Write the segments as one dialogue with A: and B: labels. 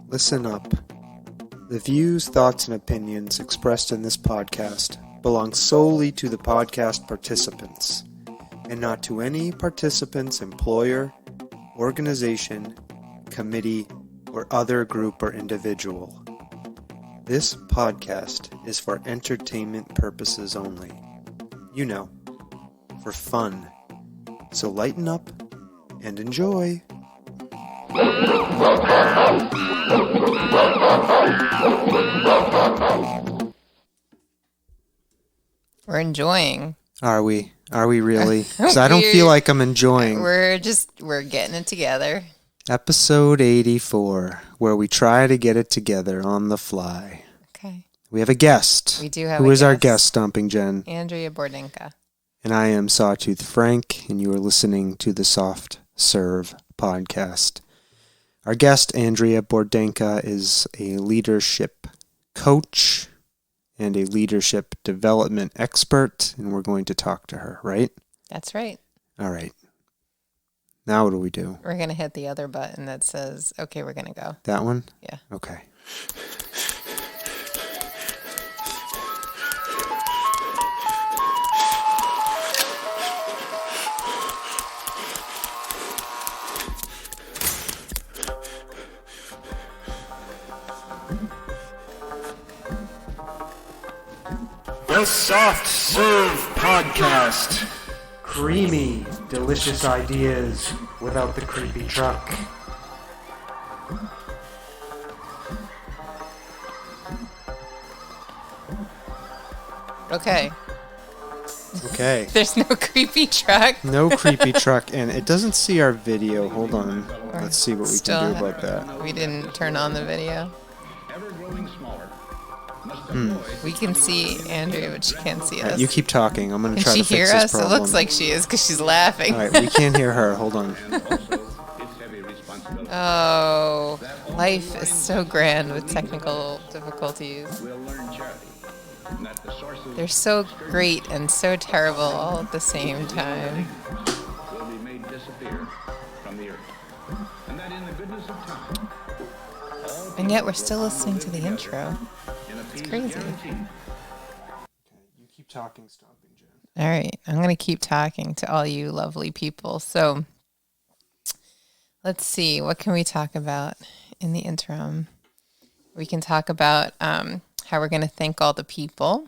A: Listen up. The views, thoughts, and opinions expressed in this podcast belong solely to the podcast participants, and not to any participant's employer, organization, committee, or other group or individual. This podcast is for entertainment purposes only. You know, for fun. So lighten up and enjoy.
B: We're enjoying.
A: Are we? Are we really? Because I don't feel like I'm enjoying.
B: We're getting it together.
A: Episode 84, where we try to get it together on the fly.
B: Okay.
A: We have a guest.
B: We do have
A: Who is our guest, Stomping Jen?
B: Andrea Bordenca.
A: And I am Sawtooth Frank, and you are listening to the Soft Serve podcast. Our guest, Andrea Bordenca, is a leadership coach and a leadership development expert, and we're going to talk to her, right?
B: That's right.
A: All right. Now what do we do?
B: We're going to hit the other button that says, okay, we're going to go.
A: That one?
B: Yeah.
A: Okay.
C: The Soft Serve Podcast.
A: Creamy, delicious ideas without the creepy truck.
B: Okay.
A: Okay.
B: There's no creepy truck.
A: No creepy truck, and it doesn't see our video. Hold on. Let's see what we can do about that.
B: We didn't turn on the video. We can see Andrea, but she can't see us.
A: You keep talking. I'm going to try
B: Can
A: to
B: she hear
A: fix this
B: us?
A: problem.
B: It looks like she is because she's laughing.
A: All right, we can't hear her. Hold on.
B: Oh, life is so grand with technical difficulties. They're so great and so terrible all at the same time. And yet we're still listening to the intro. It's crazy.
A: You keep talking, Stomping Jen.
B: All right, I'm going to keep talking to all you lovely people. So let's see, what can we talk about in the interim? We can talk about how we're going to thank all the people.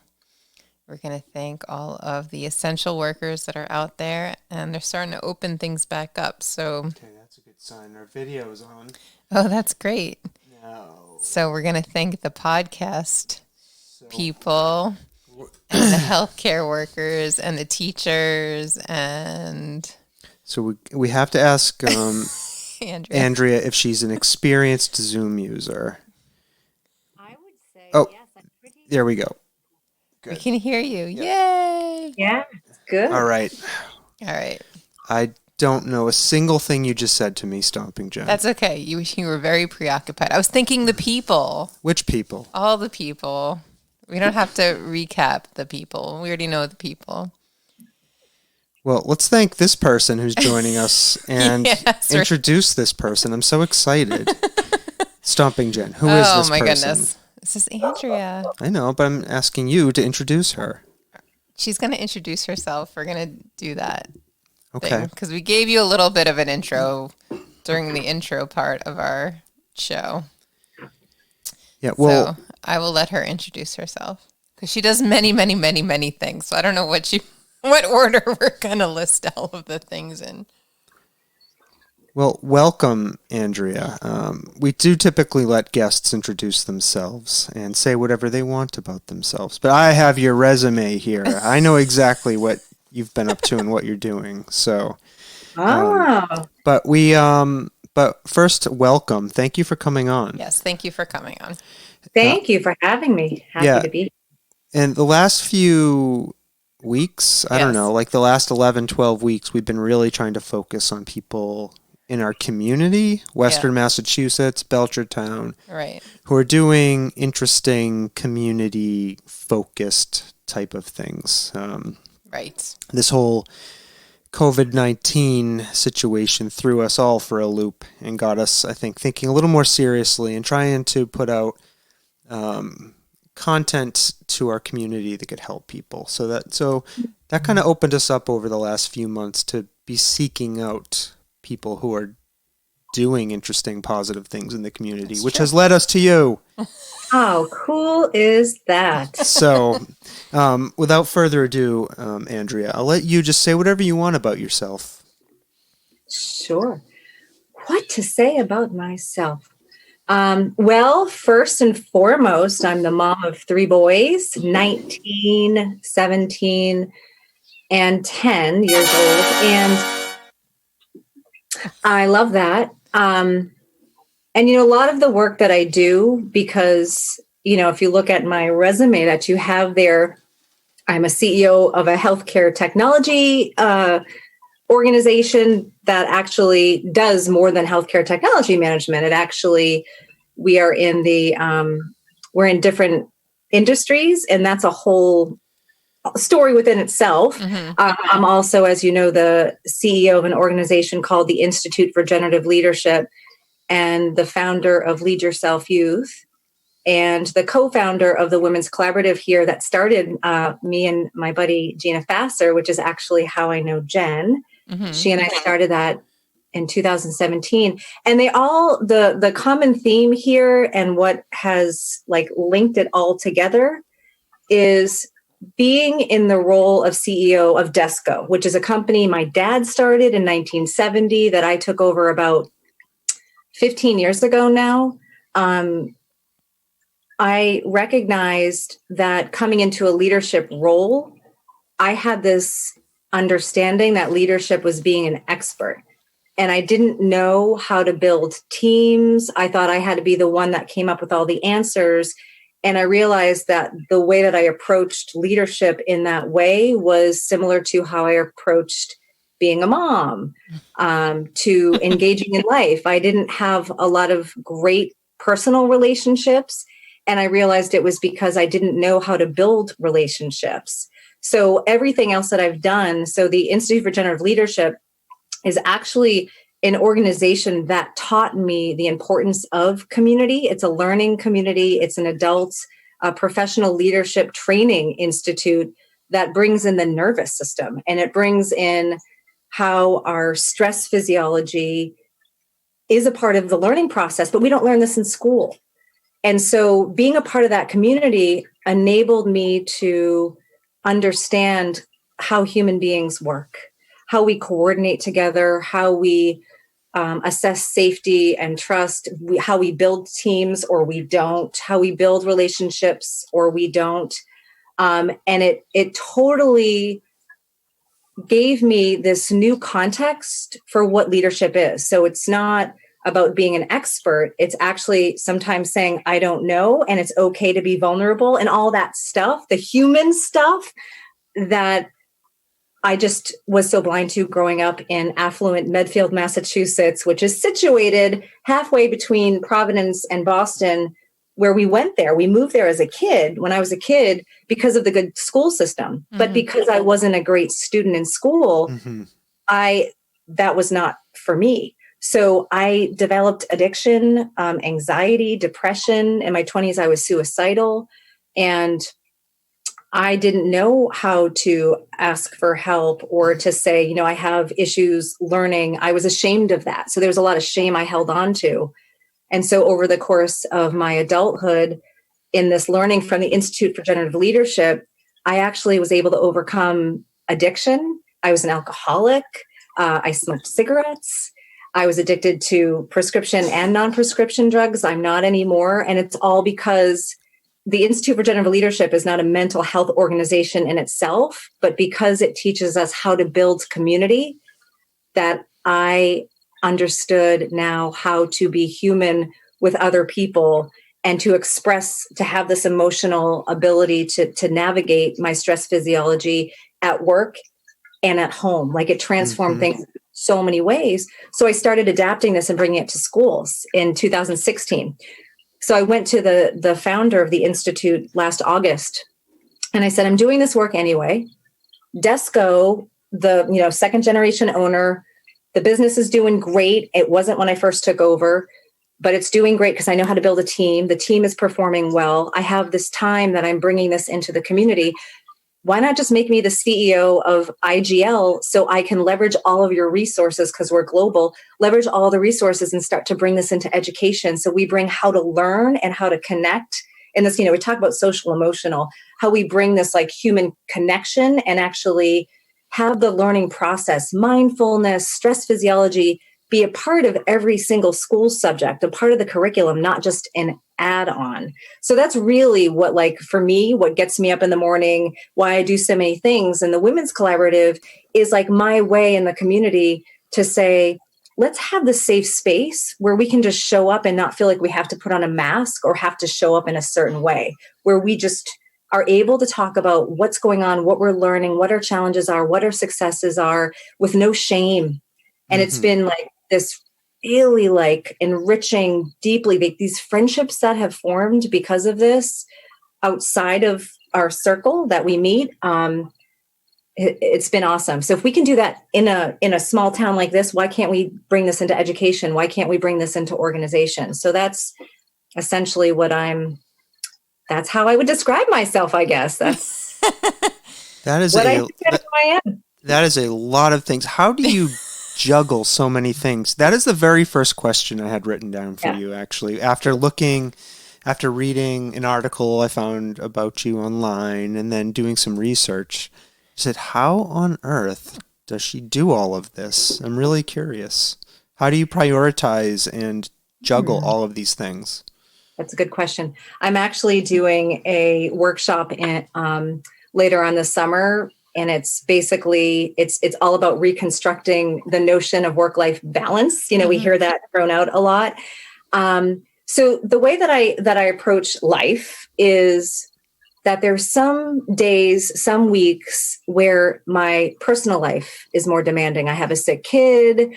B: We're going to thank all of the essential workers that are out there, and they're starting to open things back up. So,
A: Okay, that's a good sign. Our video's on.
B: oh, that's great.
A: No.
B: So we're going to thank the podcast people and the healthcare workers and the teachers and
A: So we have to ask
B: Andrea.
A: if she's an experienced Zoom user.
D: I would say,
A: Oh.
D: yes, I'm pretty.
A: There we go.
B: We can hear you. Yay!
D: Yeah, good.
A: All right.
B: All right.
A: I don't know a single thing you just said to me, Stomping Jen.
B: That's okay. You were very preoccupied. I was thinking the people.
A: Which people?
B: All the people. We don't have to recap the people. We already know the people.
A: Well, let's thank this person who's joining us and
B: Yes,
A: introduce this person. I'm so excited. Stomping Jen. Who is this
B: Oh my
A: person?
B: goodness. This is Andrea.
A: I know, but I'm asking you to introduce her.
B: She's going to introduce herself. We're going to do that.
A: Okay.
B: Because we gave you a little bit of an intro during the intro part of our show.
A: Yeah, well,
B: So I will let her introduce herself because she does many, many, many, many things. So I don't know what order we're going to list all of the things in.
A: welcome, Andrea. We do typically let guests introduce themselves and say whatever they want about themselves. But I have your resume here. I know exactly what you've been up to and what you're doing. So, but first, welcome. Thank you for coming on.
B: Yes, thank you for coming on.
D: Thank you for having me. Happy to be here.
A: And the last few weeks, I don't
B: Yes.
A: know, like the last 11, 12 weeks, we've been really trying to focus on people in our community, Western Massachusetts, Belchertown,
B: Right.
A: who are doing interesting community-focused type of things.
B: Right.
A: This whole COVID-19 situation threw us all for a loop and got us, I think, thinking a little more seriously and trying to put out content to our community that could help people. So that kind of opened us up over the last few months to be seeking out people who are doing interesting, positive things in the community, which has led us to you.
D: How cool is that?
A: So, without further ado, Andrea, I'll let you just say whatever you want about yourself.
D: Sure. What to say about myself? Well, first and foremost, I'm the mom of 3 boys, 19, 17, and 10 years old. And I love that. And, a lot of the work that I do, because, if you look at my resume that you have there, I'm a CEO of a healthcare technology organization that actually does more than healthcare technology management. It actually, we are in we're in different industries, and that's a whole story within itself.
B: Mm-hmm.
D: I'm also, as you know, the CEO of an organization called the Institute for Generative Leadership, and the founder of Lead Yourself Youth, and the co-founder of the Women's Collaborative here that started me and my buddy Gina Fasser, which is actually how I know Jen.
B: Mm-hmm.
D: She and I started that in 2017. And they all, the common theme here and what has linked it all together is being in the role of CEO of Desco, which is a company my dad started in 1970 that I took over about 15 years ago now. I recognized that coming into a leadership role, I had this understanding that leadership was being an expert. And I didn't know how to build teams. I thought I had to be the one that came up with all the answers. And I realized that the way that I approached leadership in that way was similar to how I approached being a mom, to engaging in life. I didn't have a lot of great personal relationships. And I realized it was because I didn't know how to build relationships. So everything else that I've done, so the Institute for Generative Leadership is actually an organization that taught me the importance of community. It's a learning community. It's an adult professional leadership training institute that brings in the nervous system, and it brings in how our stress physiology is a part of the learning process, but we don't learn this in school. And so being a part of that community enabled me to understand how human beings work, how we coordinate together, how we assess safety and trust, how we build teams or we don't, how we build relationships or we don't. And it totally gave me this new context for what leadership is. So it's not about being an expert. It's actually sometimes saying, I don't know, and it's okay to be vulnerable and all that stuff, the human stuff that I just was so blind to growing up in affluent Medfield, Massachusetts, which is situated halfway between Providence and Boston, where we went there. We moved there as a kid, when I was a kid, because of the good school system. Mm-hmm. But because I wasn't a great student in school, mm-hmm. That was not for me. So I developed addiction, anxiety, depression. In my 20s, I was suicidal. And I didn't know how to ask for help or to say, I have issues learning. I was ashamed of that. So there was a lot of shame I held on to. And so over the course of my adulthood, in this learning from the Institute for Generative Leadership, I actually was able to overcome addiction. I was an alcoholic. I smoked cigarettes. I was addicted to prescription and non-prescription drugs. I'm not anymore. And it's all because the Institute for Generative Leadership is not a mental health organization in itself, but because it teaches us how to build community, that I understood now how to be human with other people and to express, to have this emotional ability to navigate my stress physiology at work and at home. Like it transformed mm-hmm. things so many ways. So I started adapting this and bringing it to schools in 2016. So I went to the founder of the Institute last August, and I said, I'm doing this work anyway. Desco the, second generation owner. The business is doing great. It wasn't when I first took over, but it's doing great because I know how to build a team. The team is performing well. I have this time that I'm bringing this into the community. Why not just make me the CEO of IGL so I can leverage all of your resources, because we're global, leverage all the resources and start to bring this into education. So we bring how to learn and how to connect. And this, we talk about social emotional, how we bring this like human connection and actually have the learning process, mindfulness, stress physiology, be a part of every single school subject, a part of the curriculum, not just an add-on. So that's really what, like, for me, what gets me up in the morning, why I do so many things. And the Women's Collaborative is like my way in the community to say, let's have the safe space where we can just show up and not feel like we have to put on a mask or have to show up in a certain way, where we just are able to talk about what's going on, what we're learning, what our challenges are, what our successes are, with no shame. And it's been like this really like enriching, deeply, these friendships that have formed because of this outside of our circle that we meet. It's been awesome. So if we can do that in a small town like this, why can't we bring this into education? Why can't we bring this into organization? So that's essentially that's how I would describe myself, I guess. That's
A: that is
D: what I am.
A: That is a lot of things. How do you juggle so many things? That is the very first question I had written down for you, actually. After reading an article I found about you online and then doing some research, I said, how on earth does she do all of this? I'm really curious. How do you prioritize and juggle all of these things?
D: That's a good question. I'm actually doing a workshop later on this summer, and it's basically it's all about reconstructing the notion of work-life balance. We hear that thrown out a lot. So the way that I approach life is that there's some days, some weeks where my personal life is more demanding. I have a sick kid.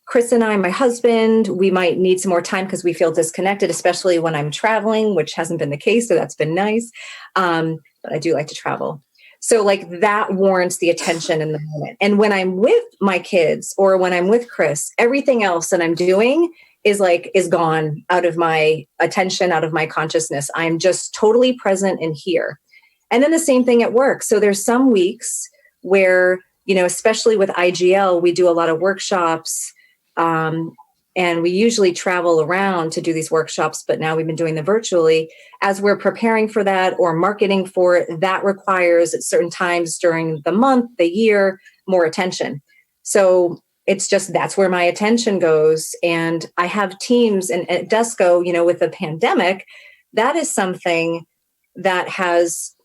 D: Chris and I, my husband, we might need some more time because we feel disconnected, especially when I'm traveling, which hasn't been the case. So that's been nice. But I do like to travel. So like that warrants the attention in the moment. And when I'm with my kids or when I'm with Chris, everything else that I'm doing is gone out of my attention, out of my consciousness. I'm just totally present and here. And then the same thing at work. So there's some weeks where, especially with IGL, we do a lot of workshops. And we usually travel around to do these workshops, but now we've been doing them virtually. As we're preparing for that or marketing for it, that requires at certain times during the month, the year, more attention. So it's just, that's where my attention goes. And I have teams, and at Desco, with the pandemic, that is something that has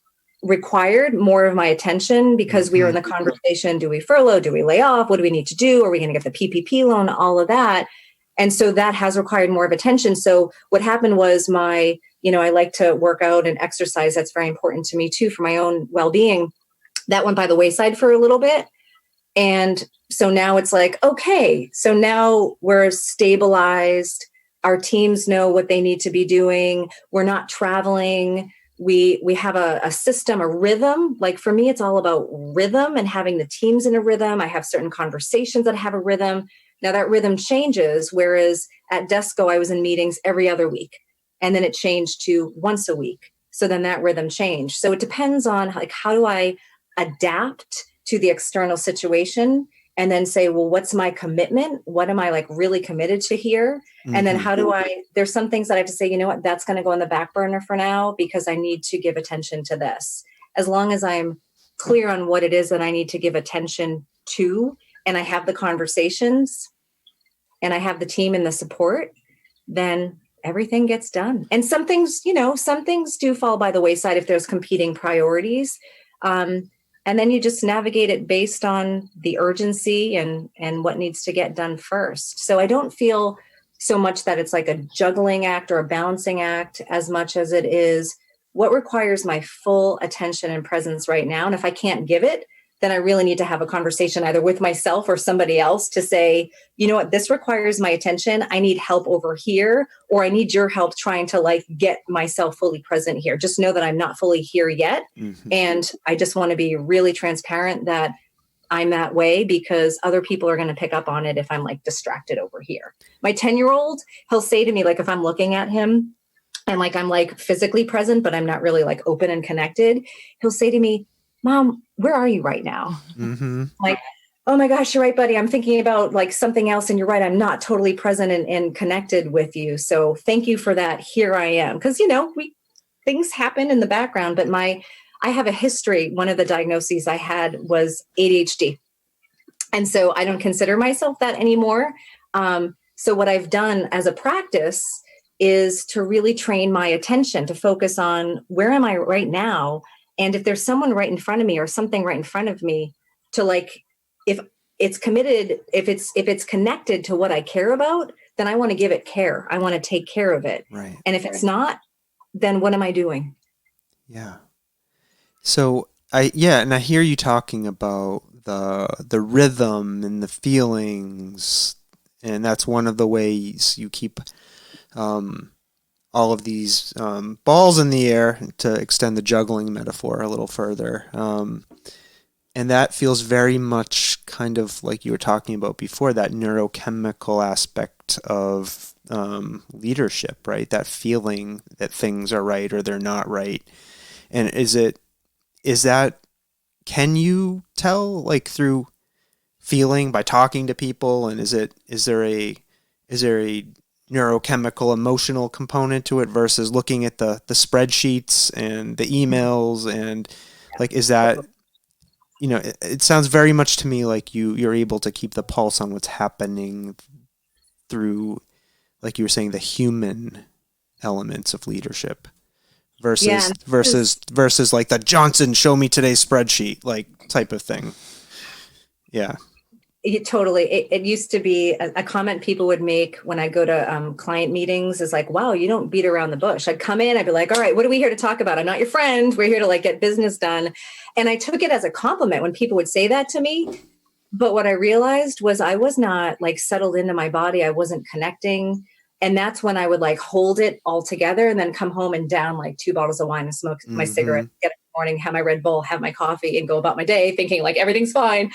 D: required more of my attention because we were in the conversation. Do we furlough? Do we lay off? What do we need to do? Are we going to get the PPP loan? All of that. And so that has required more of attention. So what happened was I like to work out and exercise. That's very important to me too, for my own well-being. That went by the wayside for a little bit. And so now it's like, okay, so now we're stabilized. Our teams know what they need to be doing. We're not traveling. We have a system, a rhythm. Like for me, it's all about rhythm and having the teams in a rhythm. I have certain conversations that have a rhythm. Now that rhythm changes, whereas at Desco, I was in meetings every other week, and then it changed to once a week. So then that rhythm changed. So it depends on how do I adapt to the external situation and then say, well, what's my commitment? What am I really committed to here? And then how do there's some things that I have to say, you know what, that's going to go on the back burner for now because I need to give attention to this. As long as I'm clear on what it is that I need to give attention to, and I have the conversations and I have the team and the support, then everything gets done. And some things do fall by the wayside if there's competing priorities. And then you just navigate it based on the urgency and what needs to get done first. So I don't feel so much that it's like a juggling act or a balancing act as much as it is what requires my full attention and presence right now. And if I can't give it, then I really need to have a conversation either with myself or somebody else to say, you know what, this requires my attention. I need help over here, or I need your help trying to like get myself fully present here. Just know that I'm not fully here yet.
A: Mm-hmm.
D: And I just want to be really transparent that I'm that way, because other people are going to pick up on it if I'm like distracted over here. My 10-year-old, he'll say to me, like, if I'm looking at him and like I'm like physically present, but I'm not really like open and connected, he'll say to me, Mom, where are you right now?
A: Mm-hmm.
D: Like, oh my gosh, you're right, buddy. I'm thinking about like something else. And you're right. I'm not totally present and connected with you. So thank you for that. Here I am. Because, you know, things happen in the background, but I have a history. One of the diagnoses I had was ADHD. And so I don't consider myself that anymore. So what I've done as a practice is to really train my attention to focus on where am I right now? And if there's someone right in front of me or something right in front of me, to like, if it's committed, if it's connected to what I care about, then I want to give it care. I want to take care of it.
A: Right.
D: And if it's not, then what am I doing?
A: Yeah. So and I hear you talking about the rhythm and the feelings, and that's one of the ways you keep all of these balls in the air, to extend the juggling metaphor a little further. And that feels very much kind of like you were talking about before, that neurochemical aspect of leadership, right? That feeling that things are right or they're not right. And can you tell, like, through feeling by talking to people? And is there a neurochemical emotional component to it versus looking at the spreadsheets and the emails, and like, is that, you know, it sounds very much to me like you're able to keep the pulse on what's happening through, like you were saying, the human elements of leadership versus like the Johnson show me today's spreadsheet like type of thing. Yeah.
D: Totally. It used to be a comment people would make when I go to client meetings is like, wow, you don't beat around the bush. I'd come in, I'd be like, all right, what are we here to talk about? I'm not your friend. We're here to like get business done. And I took it as a compliment when people would say that to me. But what I realized was I was not like settled into my body. I wasn't connecting. And that's when I would like hold it all together and then come home and down like 2 bottles of wine and smoke my cigarette, get up in the morning, have my Red Bull, have my coffee, and go about my day thinking like everything's fine.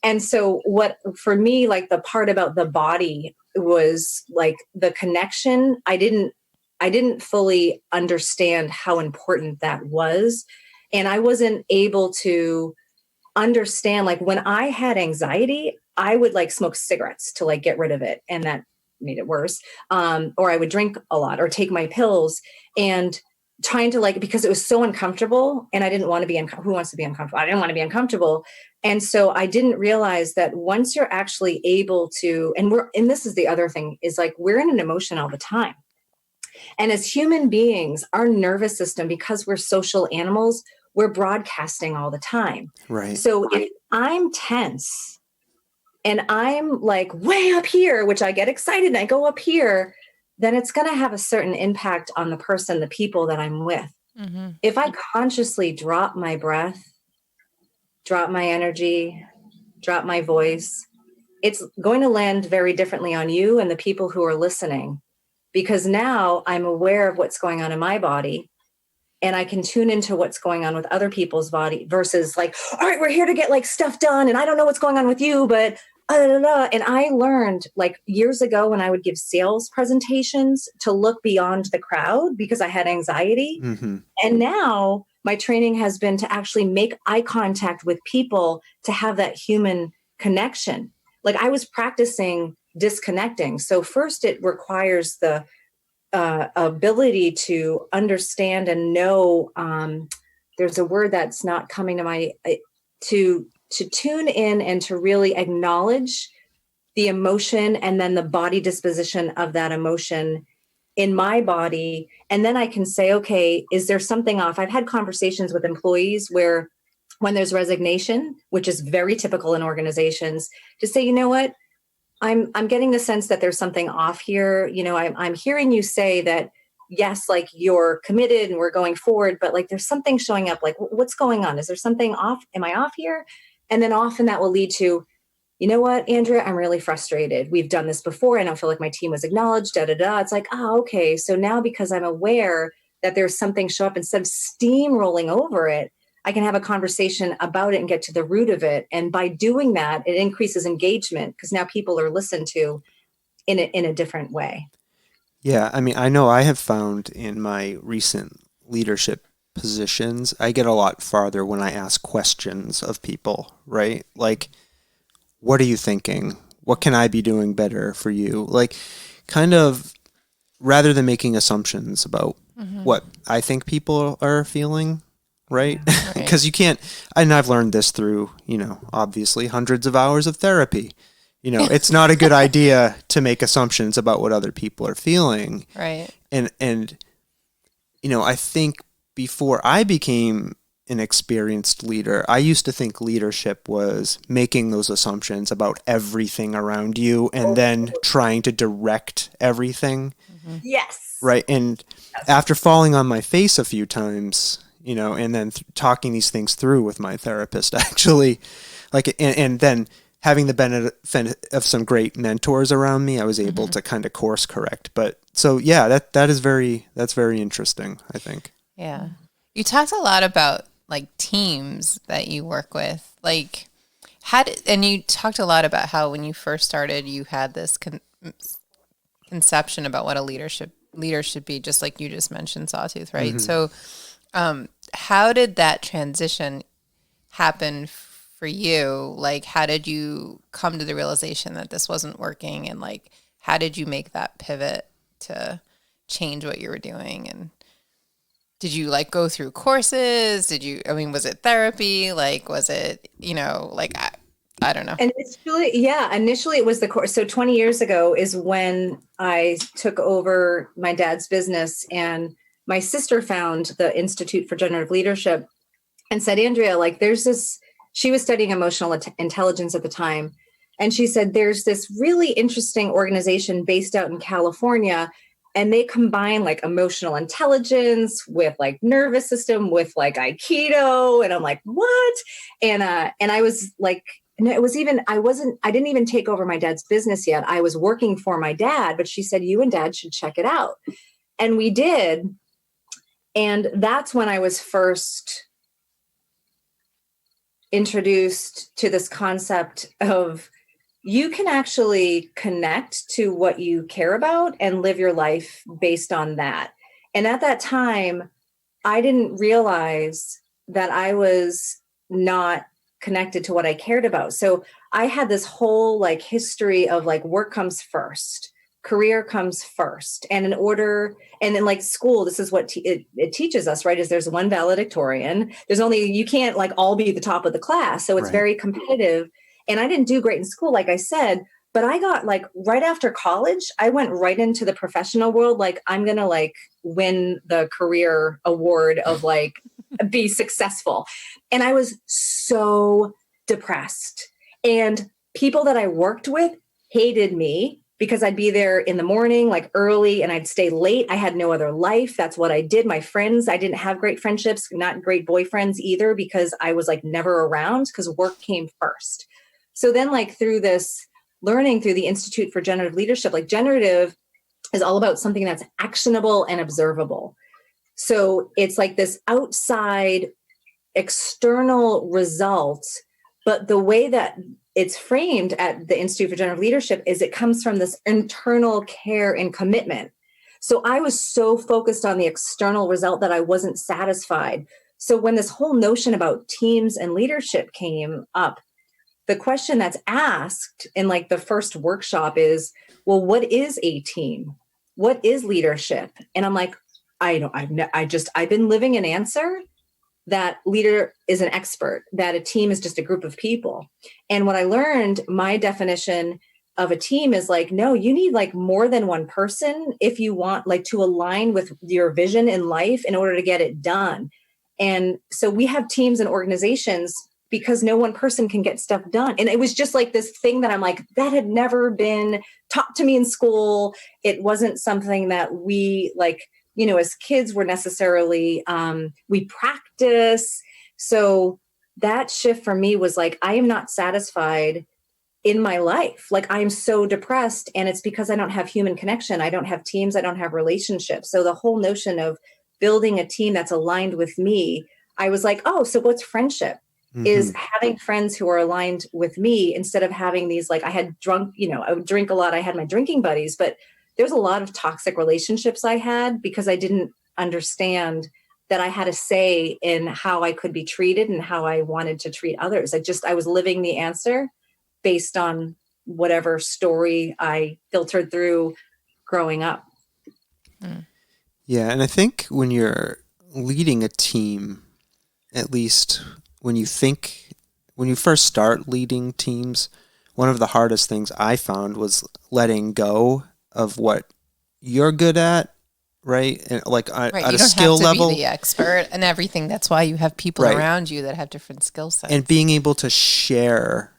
D: And so what, for me, like the part about the body was like the connection. I didn't fully understand how important that was. And I wasn't able to understand, like when I had anxiety, I would like smoke cigarettes to like get rid of it. And that made it worse. Or I would drink a lot or take my pills, and trying to like, because it was so uncomfortable and I didn't want to be, who wants to be uncomfortable? I didn't want to be uncomfortable. And so I didn't realize that once you're actually able to, and this is the other thing, is like, we're in an emotion all the time. And as human beings, our nervous system, because we're social animals, we're broadcasting all the time.
A: Right.
D: So if I'm tense and I'm like way up here, which I get excited and I go up here, then it's going to have a certain impact on the person, the people that I'm with. Mm-hmm. If I consciously drop my breath, drop my energy, drop my voice, it's going to land very differently on you and the people who are listening, because now I'm aware of what's going on in my body and I can tune into what's going on with other people's body versus like, all right, we're here to get like stuff done. And I don't know what's going on with you, but and I learned like years ago when I would give sales presentations to look beyond the crowd because I had anxiety. Mm-hmm. And now my training has been to actually make eye contact with people, to have that human connection. Like I was practicing disconnecting. So first it requires the ability to understand and know, there's a word that's not coming to my, to tune in and to really acknowledge the emotion and then the body disposition of that emotion in my body. And then I can say, okay, is there something off? I've had conversations with employees where when there's resignation, which is very typical in organizations, to say, you know what, I'm getting the sense that there's something off here. You know, I'm hearing you say that yes, like you're committed and we're going forward, but like there's something showing up, like what's going on? Is there something off? Am I off here? And then often that will lead to, you know what, Andrea, I'm really frustrated. We've done this before. I don't feel like my team was acknowledged, da, da, da. It's like, oh, okay. So now because I'm aware that there's something show up, instead of steamrolling over it, I can have a conversation about it and get to the root of it. And by doing that, it increases engagement because now people are listened to in a different way.
A: Yeah, I mean, I know I have found in my recent leadership positions, I get a lot farther when I ask questions of people, right? Like, what are you thinking? What can I be doing better for you? Like, kind of, rather than making assumptions about what I think people are feeling, right? Because you can't, and I've learned this through, obviously hundreds of hours of therapy. It's not a good idea to make assumptions about what other people are feeling.
B: Right.
A: And I think before I became an experienced leader, I used to think leadership was making those assumptions about everything around you and then trying to direct everything.
D: Yes.
A: Right. And after falling on my face a few times, and then talking these things through with my therapist, actually, and then having the benefit of some great mentors around me, I was able to kind of course correct. But so, yeah, that's very interesting, I think.
B: Yeah. You talked a lot about like teams that you work with, like and you talked a lot about how when you first started, you had this conception about what a leader should be, just like you just mentioned, Sawtooth, right? So how did that transition happen for you? Like, how did you come to the realization that this wasn't working? And like, how did you make that pivot to change what you were doing? And did you like go through courses? Was it therapy? Like, was it, I don't know.
D: Initially it was the course. So 20 years ago is when I took over my dad's business, and my sister found the Institute for Generative Leadership and said, Andrea, like there's this, she was studying emotional intelligence at the time. And she said, there's this really interesting organization based out in California, and they combine like emotional intelligence with like nervous system with like Aikido. And I'm like, what? And I was like, and it was even, I didn't even take over my dad's business yet. I was working for my dad, but she said, you and Dad should check it out. And we did. And that's when I was first introduced to this concept of you can actually connect to what you care about and live your life based on that. And at that time, I didn't realize that I was not connected to what I cared about. So I had this whole like history of like work comes first, career comes first. And in order, and in like school, this is what it teaches us, right? Is there's one valedictorian. You can't like all be the top of the class. So it's very competitive. And I didn't do great in school, like I said, but I got like right after college, I went right into the professional world. Like I'm going to like win the career award of like be successful. And I was so depressed. And people that I worked with hated me because I'd be there in the morning, like early, and I'd stay late. I had no other life. That's what I did. My friends, I didn't have great friendships, not great boyfriends either, because I was like never around because work came first. So then like through this learning through the Institute for Generative Leadership, like generative is all about something that's actionable and observable. So it's like this outside external result, but the way that it's framed at the Institute for Generative Leadership is it comes from this internal care and commitment. So I was so focused on the external result that I wasn't satisfied. So when this whole notion about teams and leadership came up, the question that's asked in like the first workshop is, well, what is a team? What is leadership? And I'm like, I've been living an answer that leader is an expert, that a team is just a group of people. And what I learned, my definition of a team is like, no, you need like more than one person if you want like to align with your vision in life in order to get it done. And so we have teams and organizations because no one person can get stuff done. And it was just like this thing that I'm like, that had never been taught to me in school. It wasn't something that we like as kids were necessarily, we practice. So that shift for me was like, I am not satisfied in my life. Like, I am so depressed, and it's because I don't have human connection. I don't have teams. I don't have relationships. So the whole notion of building a team that's aligned with me, I was like, oh, so what's friendship? Is having friends who are aligned with me, instead of having these, like, I had drunk, I would drink a lot. I had my drinking buddies, but there's a lot of toxic relationships I had because I didn't understand that I had a say in how I could be treated and how I wanted to treat others. I was living the answer based on whatever story I filtered through growing up.
A: Yeah. And I think when you're leading a team, at least when you first start leading teams, one of the hardest things I found was letting go of what you're good at, right? And like at a skill level. You don't have to be the
B: expert and everything. That's why you have people around you that have different skill sets.
A: And being able to share,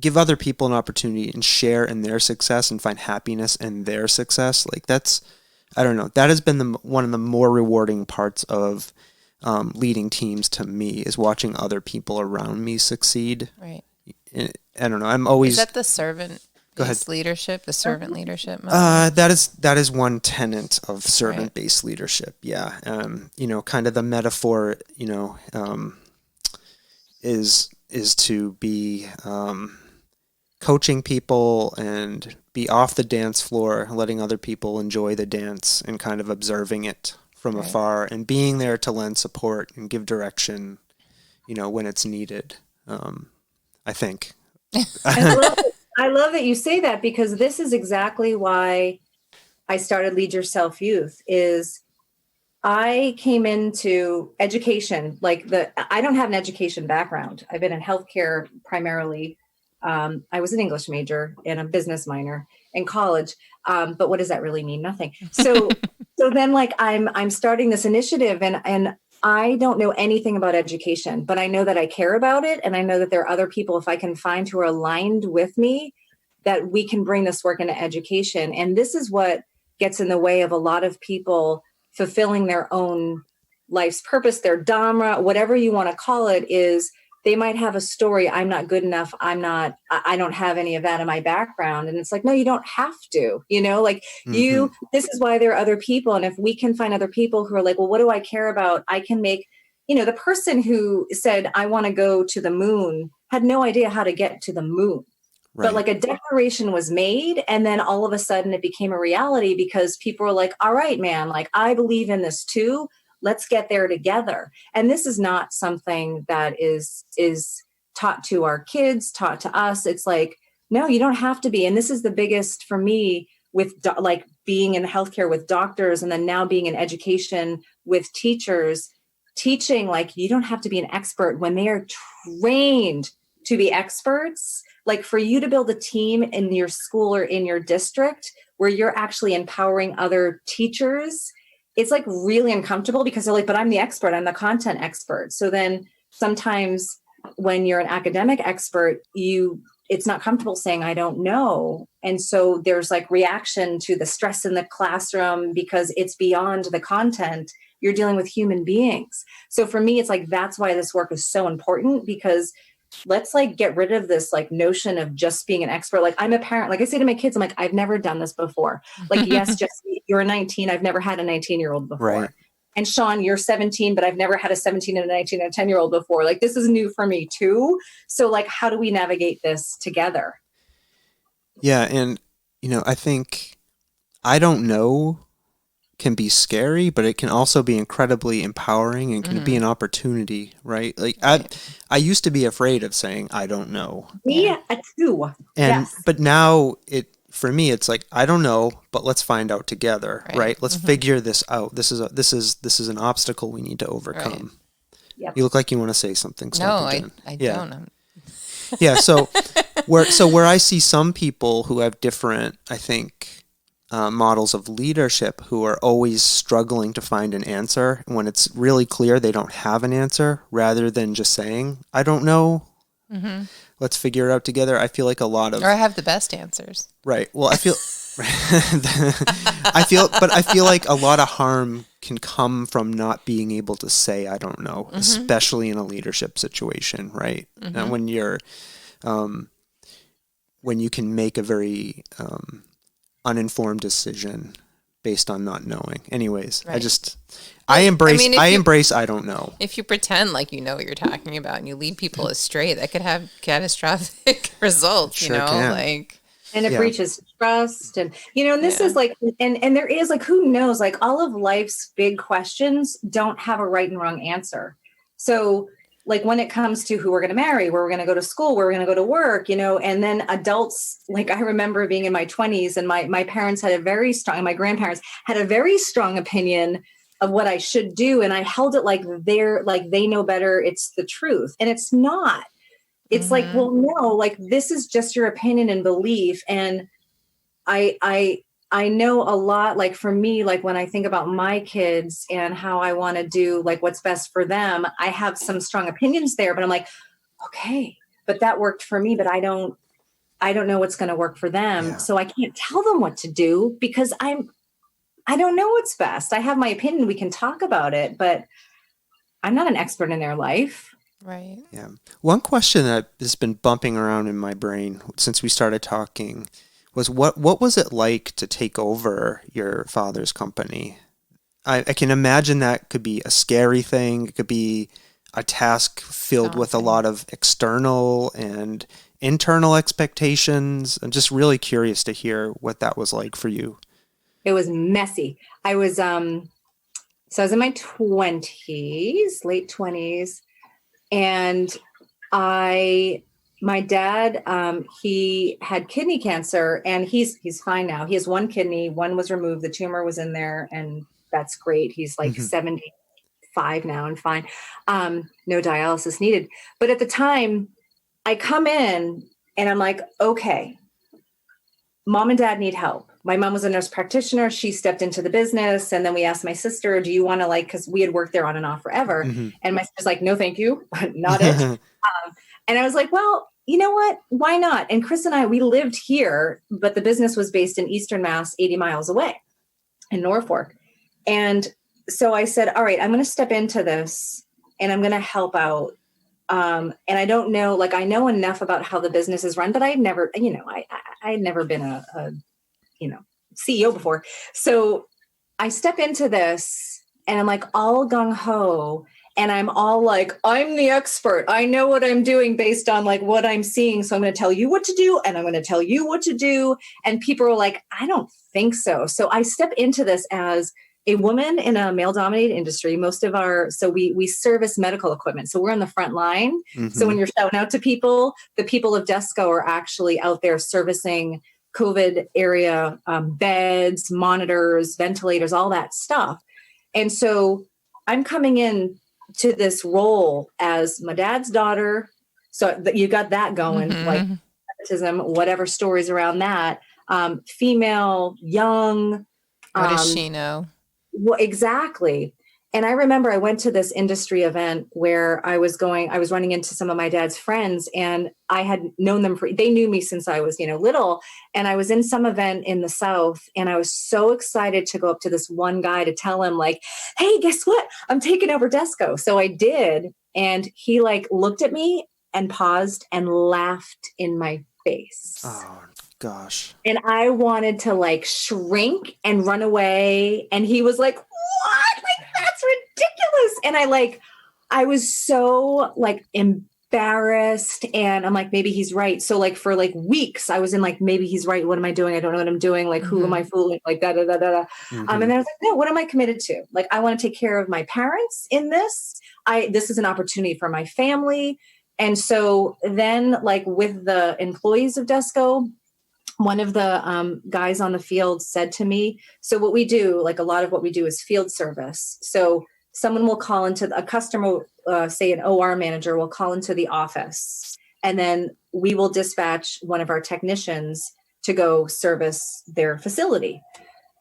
A: give other people an opportunity and share in their success and find happiness in their success. Like that has been one of the more rewarding parts of leading teams to me, is watching other people around me succeed.
B: Right.
A: I don't know. I'm always...
B: Is that the servant-based leadership, the servant leadership model?
A: That is one tenet of servant-based leadership. Yeah. Kind of the metaphor, is to be coaching people and be off the dance floor, letting other people enjoy the dance and kind of observing it from afar, and being there to lend support and give direction, when it's needed. I think.
D: I love that you say that, because this is exactly why I started Lead Yourself Youth. Is I came into education, I don't have an education background. I've been in healthcare primarily. I was an English major and a business minor in college. But what does that really mean? Nothing. So then I'm starting this initiative, and I don't know anything about education, but I know that I care about it. And I know that there are other people, if I can find, who are aligned with me, that we can bring this work into education. And this is what gets in the way of a lot of people fulfilling their own life's purpose, their Dhamma, whatever you want to call it. Is they might have a story. I'm not good enough. I don't have any of that in my background. And it's like, no, you don't have to, this is why there are other people. And if we can find other people who are like, well, what do I care about? I can make, the person who said, I want to go to the moon, had no idea how to get to the moon. Right. But a declaration was made, and then all of a sudden it became a reality, because people were like, all right, man, I believe in this too. Let's get there together. And this is not something that is taught to our kids, taught to us. It's like, no, you don't have to be. And this is the biggest for me with being in healthcare with doctors, and then now being in education with teachers, teaching, you don't have to be an expert when they are trained to be experts. For you to build a team in your school or in your district where you're actually empowering other teachers, it's really uncomfortable, because they're like, but I'm the expert, I'm the content expert. So then sometimes when you're an academic expert, it's not comfortable saying, I don't know. And so there's reaction to the stress in the classroom, because it's beyond the content. You're dealing with human beings. So for me, it's that's why this work is so important, because let's get rid of this notion of just being an expert. I'm a parent. I say to my kids, I'm I've never done this before. Yes, Jesse, you're 19. I've never had a 19-year-old before. Right. And Sean, you're 17, but I've never had a 17 and a 19 and a 10-year-old before. This is new for me too. So how do we navigate this together?
A: Yeah. And, I think I don't know can be scary, but it can also be incredibly empowering and can be an opportunity, right? I used to be afraid of saying, I don't know.
D: Yeah, too.
A: And, but now for me, it's I don't know, but let's find out together, right? Let's figure this out. This is an obstacle we need to overcome. Right. Yep. You look like you want to say something.
B: No, I don't.
A: Yeah. So where I see some people who have different, I think, models of leadership, who are always struggling to find an answer when it's really clear they don't have an answer, rather than just saying, I don't know. Let's figure it out together. I feel like a lot of...
B: Or I have the best answers.
A: Right. Well, I feel I feel like a lot of harm can come from not being able to say I don't know, especially in a leadership situation, right? And when you're when you can make a very uninformed decision based on not knowing. Anyways,
B: Right.
A: I
B: if
A: embrace I don't know.
B: if you pretend like you know what you're talking about and you lead people astray, that could have catastrophic results,
A: Sure can.
B: like,
D: And it
A: Yeah.
D: breaches trust. And, and this
B: Yeah.
D: is like, and there is like, who knows, like all of life's big questions don't have a right and wrong answer. So like when it comes to who we're going to marry, where we're going to go to school, where we're going to go to work, and then adults, like I remember being in my 20s and my parents had a very strong, my grandparents had a very strong opinion of what I should do. And I held it like they know better. It's the truth. And it's not. It's like, well, no, like this is just your opinion and belief. And I know a lot, like for me, like when I think about my kids and how I want to do like what's best for them, I have some strong opinions there, but I'm like, okay, but that worked for me, but I don't know what's going to work for them.
A: Yeah.
D: So I can't tell them what to do because I don't know what's best. I have my opinion. We can talk about it, but I'm not an expert in their life.
B: Right.
A: Yeah. One question that has been bumping around in my brain since we started talking was what was it like to take over your father's company? I can imagine that could be a scary thing. It could be a task filled with a
B: Daunting.
A: lot of external and internal expectations. I'm just really curious to hear what that was like for you.
D: It was messy. I was so I was in my 20s, late 20s, and my dad, he had kidney cancer, and he's fine now. He has one kidney, one was removed, the tumor was in there, and that's great. He's like 75 now and fine. No dialysis needed. But at the time, I come in and I'm like, okay, mom and dad need help. My mom was a nurse practitioner. She stepped into the business. And then we asked my sister, do you want to because we had worked there on and off forever. And my sister's like, no, thank you. Not it. And I was like, well, you know what? Why not? And Chris and I, we lived here, but the business was based in Eastern Mass, 80 miles away in Norfolk. And so I said, all right, I'm going to step into this and I'm going to help out. And I don't know, like I know enough about how the business is run, but I'd never, I had never been a CEO before. So I step into this and I'm like all gung ho. And I'm all like, I'm the expert. I know what I'm doing based on like what I'm seeing. So I'm going to tell you what to do. And I'm going to tell you what to do. And people are like, I don't think so. So I step into this as a woman in a male dominated industry. So we service medical equipment. So we're on the front line. So when you're shouting out to people, the people of Desco are actually out there servicing COVID area beds, monitors, ventilators, all that stuff. And so I'm coming in to this role as my dad's daughter. So you got that going, like nepotism, whatever stories around that. Female, young.
B: What does she know?
D: Well, exactly. And I remember I went to this industry event where I was running into some of my dad's friends, and I had known them they knew me since I was, little. And I was in some event in the South, and I was so excited to go up to this one guy to tell him like, hey, guess what? I'm taking over Desco. So I did. And he like looked at me and paused and laughed in my face.
A: Oh, gosh.
D: And I wanted to like shrink and run away. And he was like, what? Like, that's ridiculous. And I was so like embarrassed, and I'm like, maybe he's right. So like for like weeks I was in like, maybe he's right. What am I doing? I don't know what I'm doing. Like, who am I fooling? Like da, da, da, da, da. And then I was like, no, what am I committed to? Like, I want to take care of my parents in this. This is an opportunity for my family. And so then like with the employees of Desco, one of the guys on the field said to me, so what we do, like a lot of what we do is field service. So someone will call into a customer, say an OR manager will call into the office, and then we will dispatch one of our technicians to go service their facility.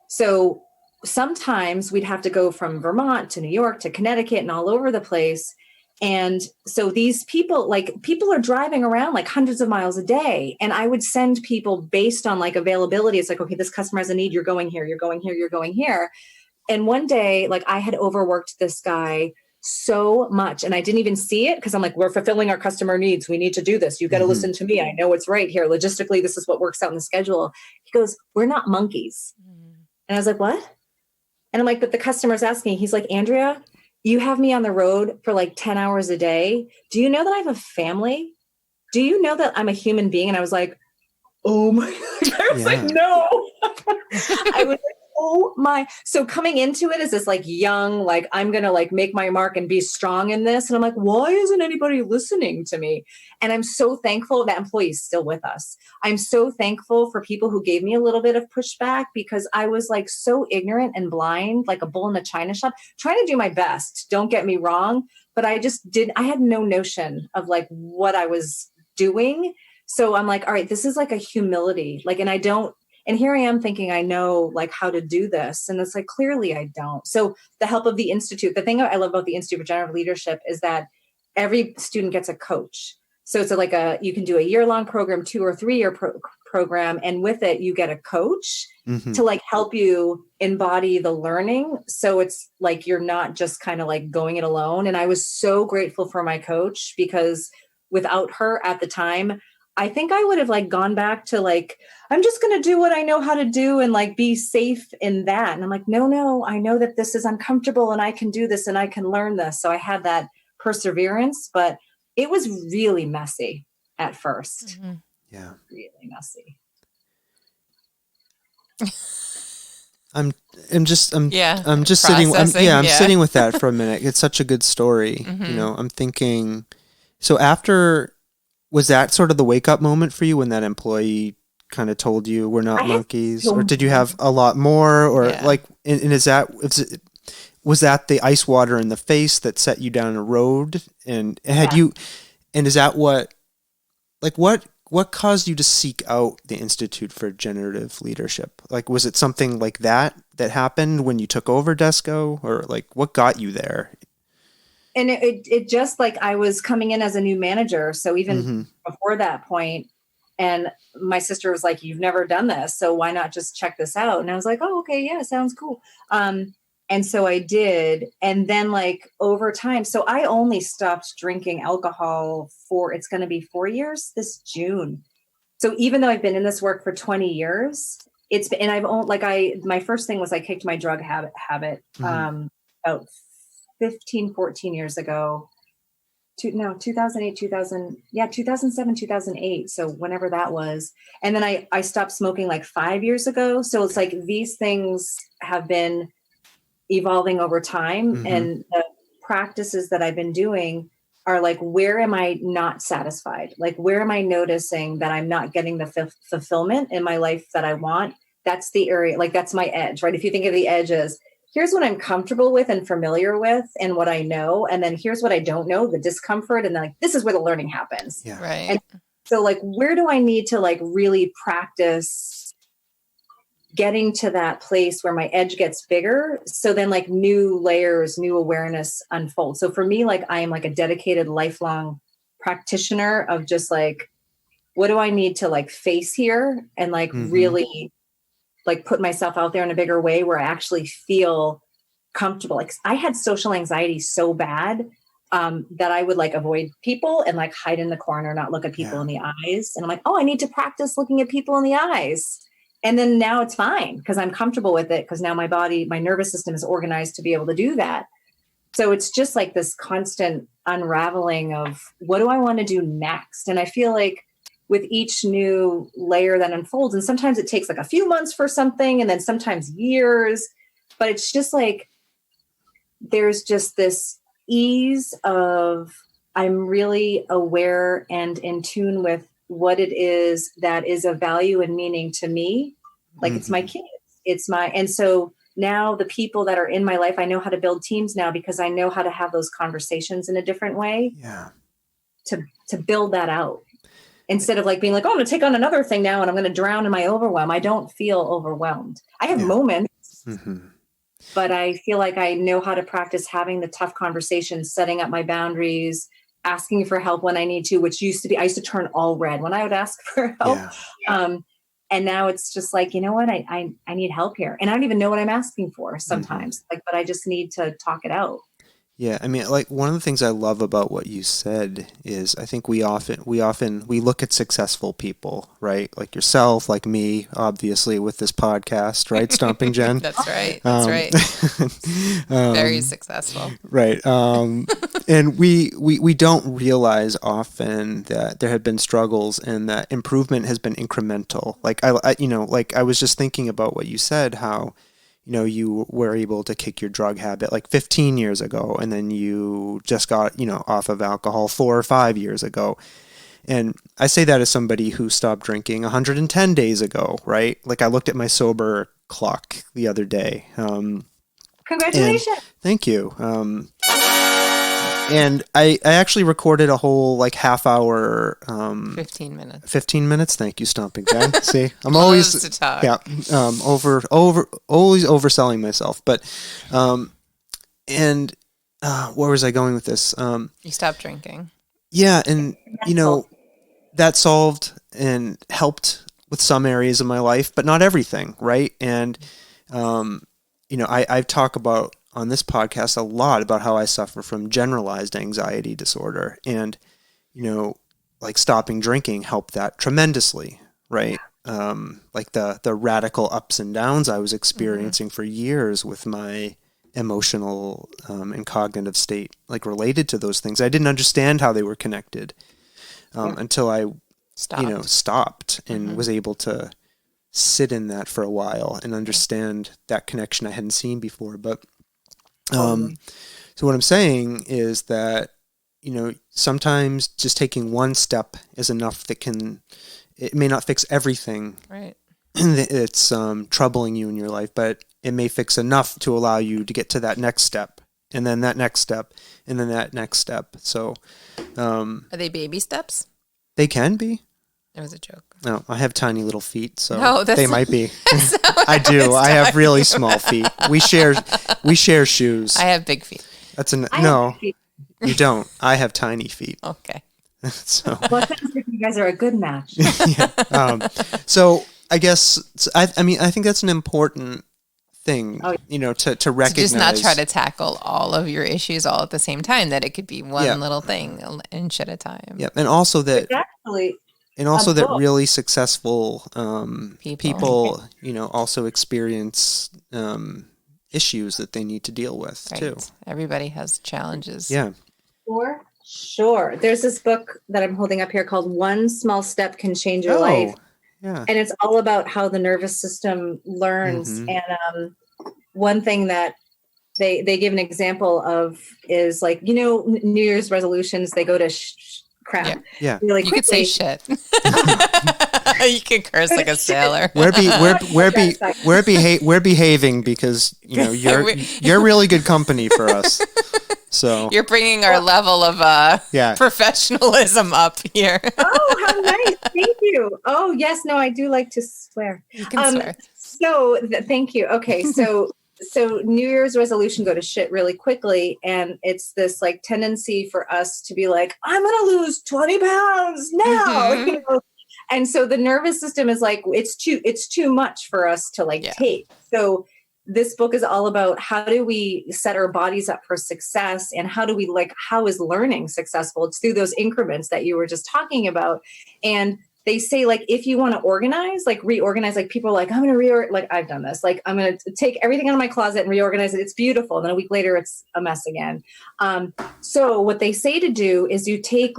D: So sometimes we'd have to go from Vermont to New York to Connecticut and all over the place. And so these people, like people are driving around like hundreds of miles a day. And I would send people based on like availability. It's like, okay, this customer has a need. You're going here, you're going here, you're going here. And one day, like I had overworked this guy so much and I didn't even see it because I'm like, we're fulfilling our customer needs. We need to do this. You got to listen to me. I know what's right here. Logistically, this is what works out in the schedule. He goes, we're not monkeys. And I was like, what? And I'm like, but the customer's asking. He's like, Andrea, you have me on the road for like 10 hours a day. Do you know that I have a family? Do you know that I'm a human being? And I was like, oh my God. I was like, no. I was like, oh my. So coming into it is this like young, like, I'm going to like make my mark and be strong in this. And I'm like, why isn't anybody listening to me? And I'm so thankful that employee is still with us. I'm so thankful for people who gave me a little bit of pushback because I was like so ignorant and blind, like a bull in a china shop, trying to do my best. Don't get me wrong. But I had no notion of like what I was doing. So I'm like, all right, this is like a humility. Like, and here I am thinking I know like how to do this. And it's like, clearly I don't. So the help of the Institute, the thing I love about the Institute for Generative Leadership is that every student gets a coach. So it's you can do a year-long program, 2 or 3 year program. And with it, you get a coach to like help you embody the learning. So it's like, you're not just kind of like going it alone. And I was so grateful for my coach because without her at the time, I think I would have like gone back to like, I'm just going to do what I know how to do and like be safe in that. And I'm like, no, I know that this is uncomfortable and I can do this and I can learn this. So I had that perseverance, but it was really messy at first.
A: Yeah.
D: Really messy.
A: I'm just sitting.
B: Processing,
A: I'm sitting with that for a minute. It's such a good story. You know, I'm thinking, so was that sort of the wake up moment for you when that employee kind of told you we're not monkeys, or did you have a lot more, or like, and was that the ice water in the face that set you down a road, and is that what caused you to seek out the Institute for Generative Leadership? Like, was it something like that happened when you took over Desco, or like what got you there?
D: And it just like I was coming in as a new manager. So even before that point, and my sister was like, you've never done this, so why not just check this out? And I was like, oh, okay. Yeah, sounds cool. And so I did. And then like over time, so I only stopped drinking alcohol it's going to be 4 years this June. So even though I've been in this work for 20 years, my first thing was I kicked my drug habit about 14 years ago. 2008, 2007, 2008. So whenever that was. And then I stopped smoking like 5 years ago. So it's like these things have been evolving over time. And the practices that I've been doing are like, where am I not satisfied? Like, where am I noticing that I'm not getting the fulfillment in my life that I want? That's the area, like that's my edge, right? If you think of the edge as, here's what I'm comfortable with and familiar with and what I know. And then here's what I don't know, the discomfort. And then like, this is where the learning happens.
A: Yeah.
B: Right.
D: And so like, where do I need to like really practice getting to that place where my edge gets bigger? So then like new layers, new awareness unfold. So for me, like I am like a dedicated lifelong practitioner of just like, what do I need to like face here? And like really like put myself out there in a bigger way where I actually feel comfortable. Like I had social anxiety so bad that I would like avoid people and like hide in the corner, not look at people in the eyes. And I'm like, oh, I need to practice looking at people in the eyes. And then now it's fine because I'm comfortable with it because now my nervous system is organized to be able to do that. So it's just like this constant unraveling of what do I want to do next? And I feel like with each new layer that unfolds, and sometimes it takes like a few months for something and then sometimes years, but it's just like, there's just this ease of I'm really aware and in tune with what it is that is of value and meaning to me. Like it's my kids, and so now the people that are in my life, I know how to build teams now because I know how to have those conversations in a different way to build that out. Instead of like being like, oh, I'm going to take on another thing now and I'm going to drown in my overwhelm. I don't feel overwhelmed. I have moments. but I feel like I know how to practice having the tough conversations, setting up my boundaries, asking for help when I need to, which used to be, I used to turn all red when I would ask for help.
A: Yeah.
D: And now it's just like, you know what, I need help here. And I don't even know what I'm asking for sometimes, like, but I just need to talk it out.
A: Yeah, I mean, like one of the things I love about what you said is I think we look at successful people, right? Like yourself, like me, obviously with this podcast, right? Stomping Jen.
B: That's right. That's right. Very successful.
A: Right. And we don't realize often that there have been struggles and that improvement has been incremental. Like I was just thinking about what you said, how you were able to kick your drug habit like 15 years ago, and then you just got, off of alcohol 4 or 5 years ago. And I say that as somebody who stopped drinking 110 days ago, right? Like I looked at my sober clock the other day.
D: Congratulations.
A: Thank you. And I actually recorded a whole like half hour,
B: 15 minutes.
A: 15 minutes. Thank you, Stomping Jen. See, I'm
B: Loves
A: always
B: to talk.
A: yeah, always overselling myself. But, where was I going with this?
B: You stopped drinking.
A: Yeah, and that solved and helped with some areas of my life, but not everything, right? And I've talked about on this podcast a lot about how I suffer from generalized anxiety disorder, and like stopping drinking helped that tremendously, right? Like the radical ups and downs I was experiencing for years with my emotional and cognitive state, like related to those things. I didn't understand how they were connected until I stopped and was able to sit in that for a while and understand that connection I hadn't seen before. But so what I'm saying is that sometimes just taking one step is enough it may not fix everything
B: right
A: that's troubling you in your life, but it may fix enough to allow you to get to that next step, and then that next step, and then that next step. So
B: are they baby steps?
A: they can be.
B: It was a joke.
A: No, I have tiny little feet, so
B: they
A: might be. I do. I have really small feet. We share shoes.
B: I have big feet.
A: No. You don't. I have tiny feet.
B: Okay.
A: So.
D: Well, it sounds like you guys are a good match.
A: Yeah. So I guess I think that's an important thing, to recognize.
B: To just not try to tackle all of your issues all at the same time. That it could be one little thing, an inch at a time.
A: Yeah, and also that.
D: Exactly.
A: And also that really successful people, also experience issues that they need to deal with too.
B: Everybody has challenges.
A: Yeah.
D: For sure. There's this book that I'm holding up here called One Small Step Can Change Your Life.
A: Yeah.
D: And it's all about how the nervous system learns. And one thing that they give an example of is like, New Year's resolutions, they go to crap.
A: Yeah.
D: Really
B: you
D: quickly.
B: could say shit. You could curse like a sailor.
A: We're behaving because you're really good company for us. So
B: you're bringing our level of professionalism up here.
D: Oh, how nice! Thank you. Oh, yes. No, I do like to swear.
B: You can swear.
D: So thank you. Okay, so New Year's resolution go to shit really quickly, and it's this like tendency for us to be like, I'm gonna lose 20 pounds now, and so the nervous system is like, it's too much for us to take. So this book is all about how do we set our bodies up for success, and how do we how is learning successful? It's through those increments that you were just talking about. And they say, if you want to organize, reorganize, people are like, I'm going to reorganize, I've done this. I'm going to take everything out of my closet and reorganize it. It's beautiful. And then a week later, it's a mess again. So what they say to do is you take,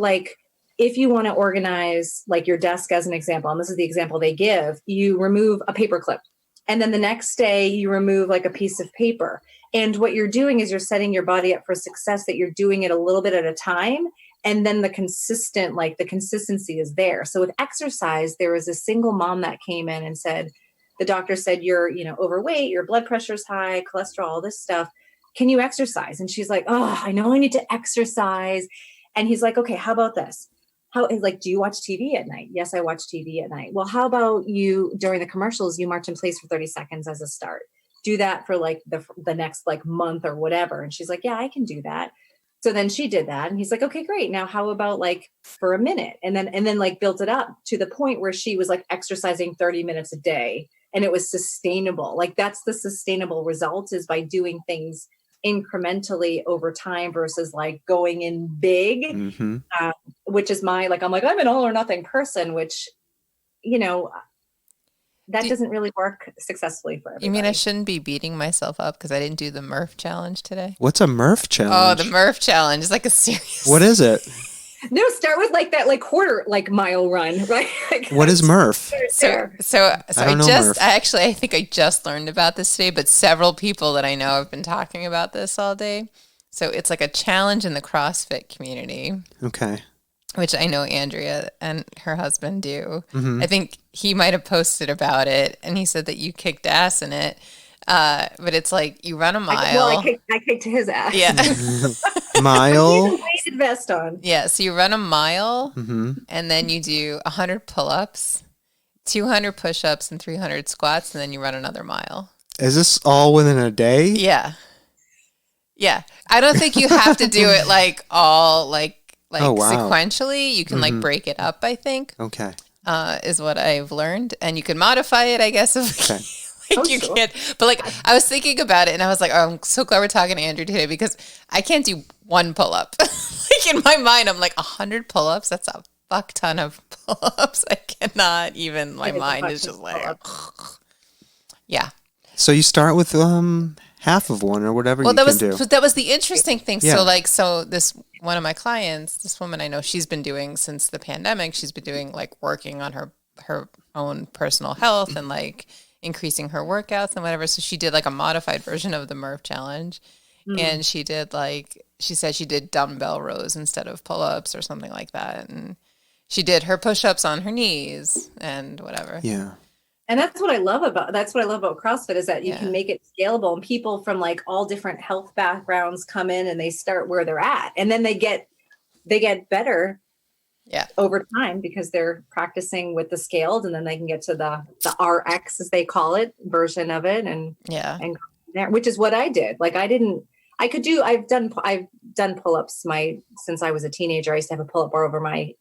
D: if you want to organize, your desk as an example, and this is the example they give, you remove a paper clip. And then the next day you remove a piece of paper. And what you're doing is you're setting your body up for success, that you're doing it a little bit at a time. And then the consistency is there. So with exercise, there was a single mom that came in and said, the doctor said, you're, overweight, your blood pressure's high, cholesterol, all this stuff. Can you exercise? And she's like, oh, I know I need to exercise. And he's like, okay, how about this? Do you watch TV at night? Yes, I watch TV at night. Well, how about you, during the commercials, you march in place for 30 seconds as a start? do that for like the next like month or whatever. And she's like, yeah, I can do that. So then she did that. And he's like, okay, great. Now how about like for a minute? And then like built it up to the point where she was like exercising 30 minutes a day. And it was sustainable. Like that's the sustainable result, is by doing things incrementally over time versus like going in big, which is I'm an all or nothing person, which, that doesn't really work successfully for everybody.
B: You mean I shouldn't be beating myself up because I didn't do the Murph challenge today?
A: What's a Murph challenge?
B: Oh, the Murph challenge is like a serious.
A: What is it?
D: No, start with like that, like quarter, like mile run, right? Like,
A: what is Murph?
B: So I think I just learned about this today, but several people that I know have been talking about this all day. So it's like a challenge in the CrossFit community.
A: Okay.
B: Which I know Andrea and her husband do.
A: Mm-hmm.
B: I think he might have posted about it, and he said that you kicked ass in it. But it's like you run a mile.
D: I kicked his ass.
B: Yeah.
A: Mile.
D: He had a weighted vest on.
B: Yeah, so you run a mile, and then you do 100 pull-ups, 200 push-ups, and 300 squats, and then you run another mile.
A: Is this all within a day?
B: Yeah. Yeah. I don't think you have to do it like all sequentially. You can like break it up, I think.
A: Okay.
B: Is what I've learned. And you can modify it, I guess, if you can't. But like I was thinking about it and I was like, oh, I'm so glad we're talking to Andrew today because I can't do one pull-up. Like in my mind, I'm like 100 pull-ups. That's a fuck ton of pull-ups. I cannot even, my mind is just like, yeah.
A: So you start with half of one or whatever you can do.
B: That was the interesting thing.
A: Yeah.
B: So this one of my clients, this woman I know, she's been doing since the pandemic. She's been doing like working on her own personal health and like increasing her workouts and whatever. So she did like a modified version of the Murph challenge. And she did she said she did dumbbell rows instead of pull-ups or something like that. And she did her push-ups on her knees and whatever.
A: Yeah.
D: And that's what I love about CrossFit, is that you can make it scalable, and people from like all different health backgrounds come in and they start where they're at, and then they get better over time because they're practicing with the scaled, and then they can get to the RX, as they call it, version of it. And which is what I did. Like I've done pull-ups since I was a teenager. I used to have a pull-up bar over my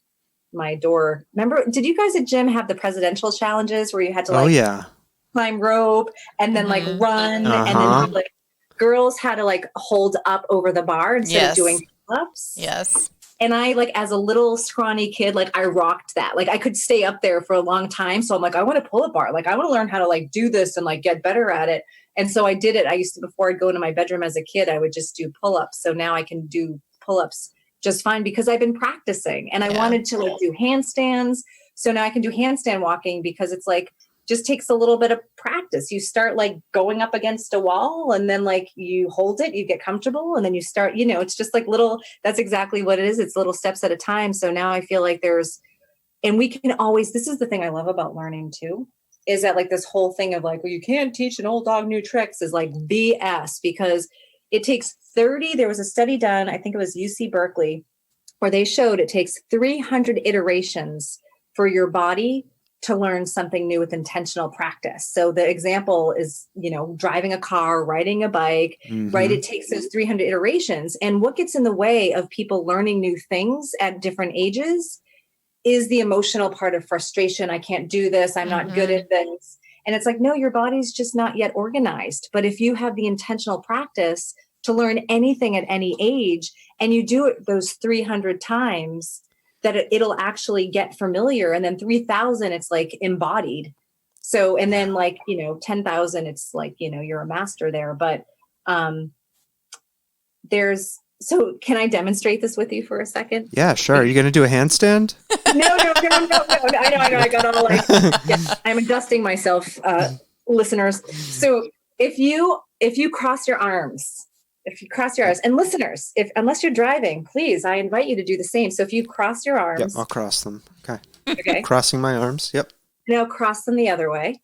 D: door. Remember, did you guys at gym have the presidential challenges where you had to climb rope and then like run and then like girls had to like hold up over the bar instead of doing pull-ups?
B: Yes.
D: And I, like, as a little scrawny kid, like I rocked that. Like I could stay up there for a long time. So I'm like, I want to pull a bar. Like I want to learn how to like do this and like get better at it. And so I did it. I used to, before I'd go into my bedroom as a kid, I would just do pull-ups. So now I can do pull-ups just fine because I've been practicing, and I wanted to like do handstands. So now I can do handstand walking because it's like, just takes a little bit of practice. You start like going up against a wall, and then like you hold it, you get comfortable, and then you start, it's just like that's exactly what it is. It's little steps at a time. So now I feel like and we can always, this is the thing I love about learning too, is that like this whole thing of like, well, you can't teach an old dog new tricks is like BS, because it takes there was a study done, I think it was UC Berkeley, where they showed it takes 300 iterations for your body to learn something new with intentional practice. So the example is, driving a car, riding a bike, right? It takes those 300 iterations. And what gets in the way of people learning new things at different ages is the emotional part of frustration. I can't do this. I'm not good at this. And it's like, no, your body's just not yet organized. But if you have the intentional practice to learn anything at any age, and you do it those 300 times, that it'll actually get familiar. And then 3,000, it's like embodied. So, and then like, 10,000, it's like, you're a master there. But so can I demonstrate this with you for a second?
A: Yeah, sure. Are you going to do a handstand?
D: No. I know. I got all like, I'm adjusting myself, listeners. So if you cross your arms, and listeners, unless you're driving, please, I invite you to do the same. So if you cross your arms.
A: Yep, I'll cross them.
D: Okay.
A: Crossing my arms. Yep.
D: Now cross them the other way.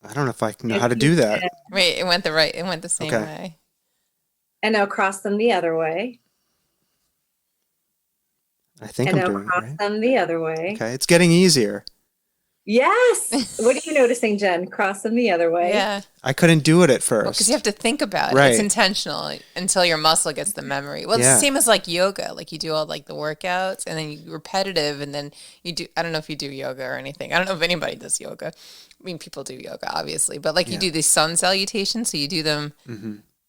A: I don't know if I know how to do that.
B: Wait, it went the same way.
D: And now cross them the other way.
A: I think I'm doing it right.
D: Cross them the other way.
A: Okay, it's getting easier.
D: Yes. What are you noticing, Jen? Cross them the other way.
B: Yeah.
A: I couldn't do it at
B: Well,
A: first.
B: because you have to think about it.
A: Right.
B: It's intentional until your muscle gets the memory. Well, it's
A: Yeah.
B: the same as like yoga. Like you do all like the workouts and then you repetitive and then you do, I don't know if you do yoga or anything. I don't know if anybody does yoga. I mean, people do yoga, obviously, but like you do these sun salutations. So you do them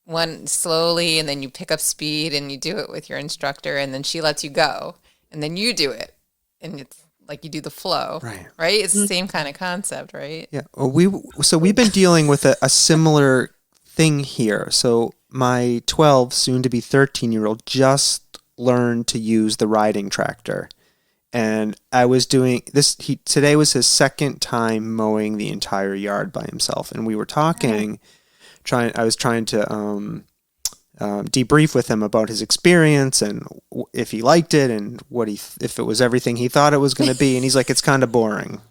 B: one slowly and then you pick up speed and you do it with your instructor and then she lets you go and then you do it. And it's like you do the flow, right? It's the same kind of concept, right?
A: Yeah. Well, we've been dealing with a similar thing here. So my 12, soon to be 13-year-old just learned to use the riding tractor. And I was doing this. Today was his second time mowing the entire yard by himself. And we were talking, I was trying to debrief with him about his experience and if he liked it and if it was everything he thought it was going to be. And he's like, it's kind of boring.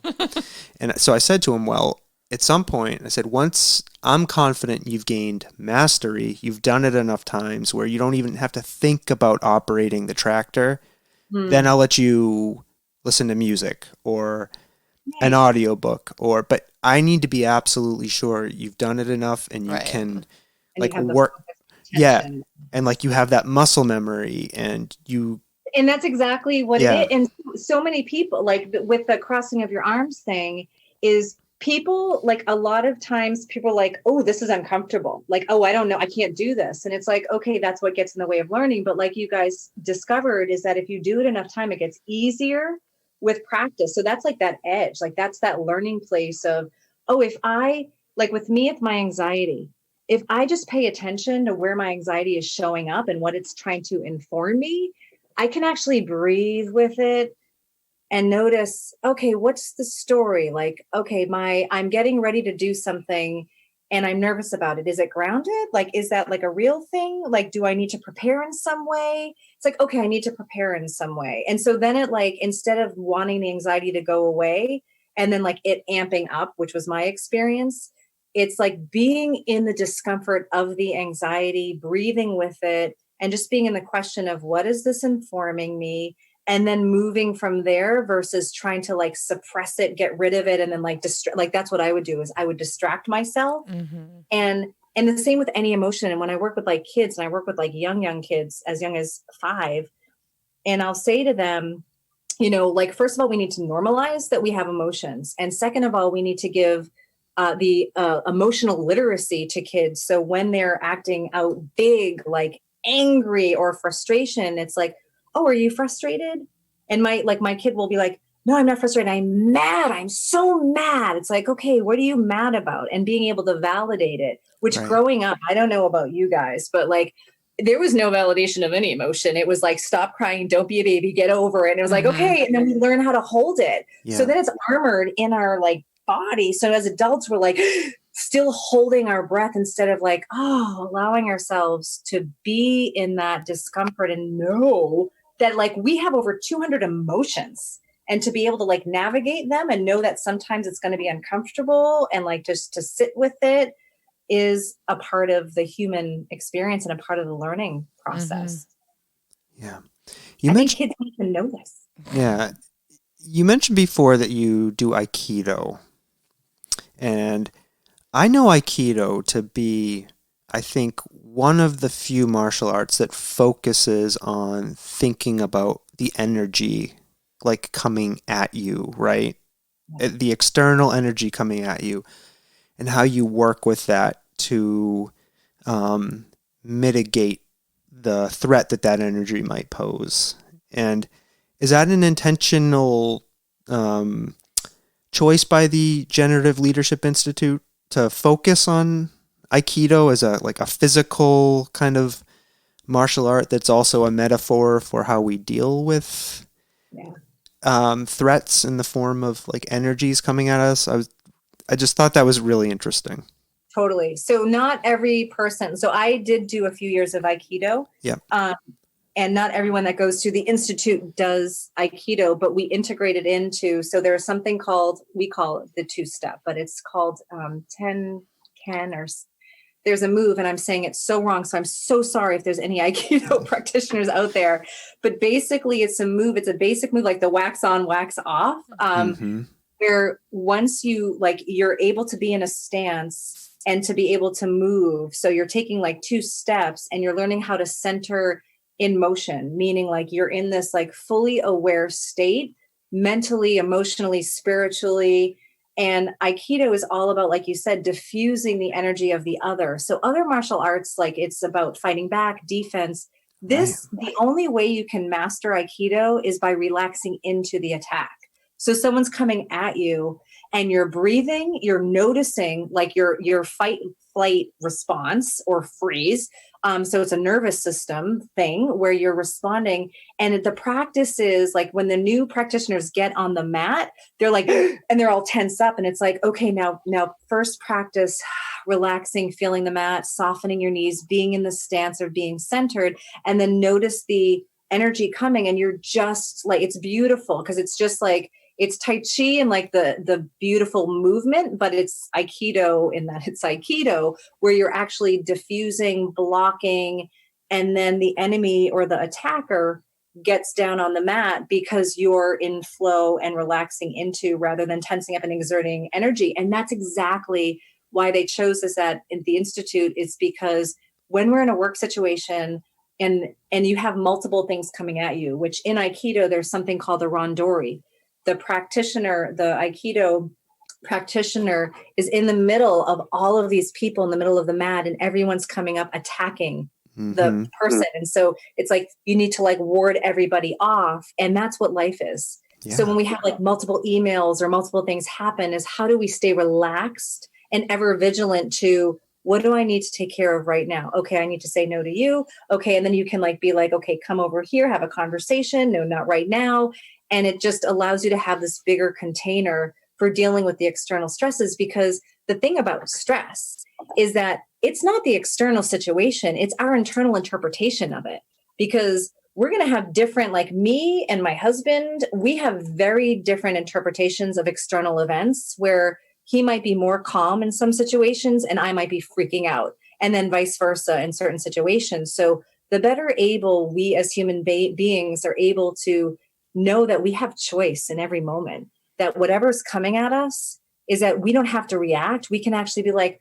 A: And so I said to him, well, at some point, I said, once I'm confident you've gained mastery, you've done it enough times where you don't even have to think about operating the tractor, then I'll let you listen to music or an audiobook but I need to be absolutely sure you've done it enough and you can like work. Yeah. And like you have that muscle memory and
D: that's exactly what it is. And so many people, like with the crossing of your arms thing, is people like a lot of times people are like, oh, this is uncomfortable. Like, oh, I don't know. I can't do this. And it's like, okay, that's what gets in the way of learning. But like you guys discovered is that if you do it enough time, it gets easier with practice. So that's like that edge, like that's that learning place of, oh, if I, like with me, it's my anxiety. If I just pay attention to where my anxiety is showing up and what it's trying to inform me, I can actually breathe with it and notice, okay, what's the story? Like, okay, I'm getting ready to do something and I'm nervous about it. Is it grounded? Like, is that like a real thing? Like, do I need to prepare in some way? It's like, okay, I need to prepare in some way. And so then it like, instead of wanting the anxiety to go away and then like it amping up, which was my experience, it's like being in the discomfort of the anxiety, breathing with it, and just being in the question of what is this informing me? And then moving from there versus trying to like suppress it, get rid of it. And then like, like that's what I would do is I would distract myself. And the same with any emotion. And when I work with like kids and I work with like young kids as young as 5, and I'll say to them, you know, like, first of all, we need to normalize that we have emotions. And second of all, we need to give the emotional literacy to kids. So when they're acting out big, like angry or frustration, it's like, oh, are you frustrated? And my kid will be like, no, I'm not frustrated. I'm mad. I'm so mad. It's like, okay, what are you mad about? And being able to validate it, which growing up, I don't know about you guys, but like, there was no validation of any emotion. It was like, stop crying, don't be a baby, get over it. And it was like, okay. And then we learn how to hold it. Yeah. So then it's armored in our like body. So as adults, we're like still holding our breath instead of like, allowing ourselves to be in that discomfort and know that like we have over 200 emotions and to be able to like navigate them and know that sometimes it's going to be uncomfortable and like just to sit with it is a part of the human experience and a part of the learning process.
A: Yeah.
D: I think kids need to know this.
A: Yeah. You mentioned before that you do Aikido. And I know Aikido to be, I think, one of the few martial arts that focuses on thinking about the energy like coming at you, right? The external energy coming at you and how you work with that to mitigate the threat that energy might pose. And is that an intentional choice by the Generative Leadership Institute to focus on Aikido as a physical kind of martial art that's also a metaphor for how we deal with threats in the form of like energies coming at us? I just thought that was really interesting.
D: Totally. So not every person. So I did do a few years of Aikido. Yeah. And not everyone that goes to the Institute does Aikido, but we integrate it into, so there's something called, we call it the 2-step, but it's called 10, or there's a move, and I'm saying it so wrong. So I'm so sorry if there's any Aikido practitioners out there, but basically it's a move. It's a basic move, like the wax on, wax off. where once you like, you're able to be in a stance and to be able to move. So you're taking like 2 steps and you're learning how to center in motion, meaning like you're in this like fully aware state, mentally, emotionally, spiritually. And Aikido is all about, like you said, diffusing the energy of the other. So other martial arts, like it's about fighting back, defense. This, right. The only way you can master Aikido is by relaxing into the attack. So someone's coming at you and you're breathing, you're noticing like your fight, flight response or freeze. So it's a nervous system thing where you're responding. And the practice is like when the new practitioners get on the mat, they're like, and they're all tense up. And it's like, okay, now first practice relaxing, feeling the mat, softening your knees, being in the stance of being centered, and then notice the energy coming. And you're just like, it's beautiful because it's just like, it's Tai Chi and like the beautiful movement, but it's Aikido in that it's Aikido where you're actually diffusing, blocking, and then the enemy or the attacker gets down on the mat because you're in flow and relaxing into rather than tensing up and exerting energy. And that's exactly why they chose this at the Institute. It's because when we're in a work situation and you have multiple things coming at you, which in Aikido, there's something called the rondori. The practitioner, the Aikido practitioner is in the middle of all of these people in the middle of the mat and everyone's coming up attacking the person. And so it's like, you need to like ward everybody off. And that's what life is. Yeah. So when we have like multiple emails or multiple things happen is how do we stay relaxed and ever vigilant to what do I need to take care of right now? Okay, I need to say no to you. Okay. And then you can like be like, okay, come over here, have a conversation. No, not right now. And it just allows you to have this bigger container for dealing with the external stresses, because the thing about stress is that it's not the external situation, it's our internal interpretation of it. Because we're going to have different, like me and my husband, we have very different interpretations of external events where he might be more calm in some situations and I might be freaking out, and then vice versa in certain situations. So the better able we as human beings are able to know that we have choice in every moment, that whatever's coming at us is that we don't have to react. We can actually be like,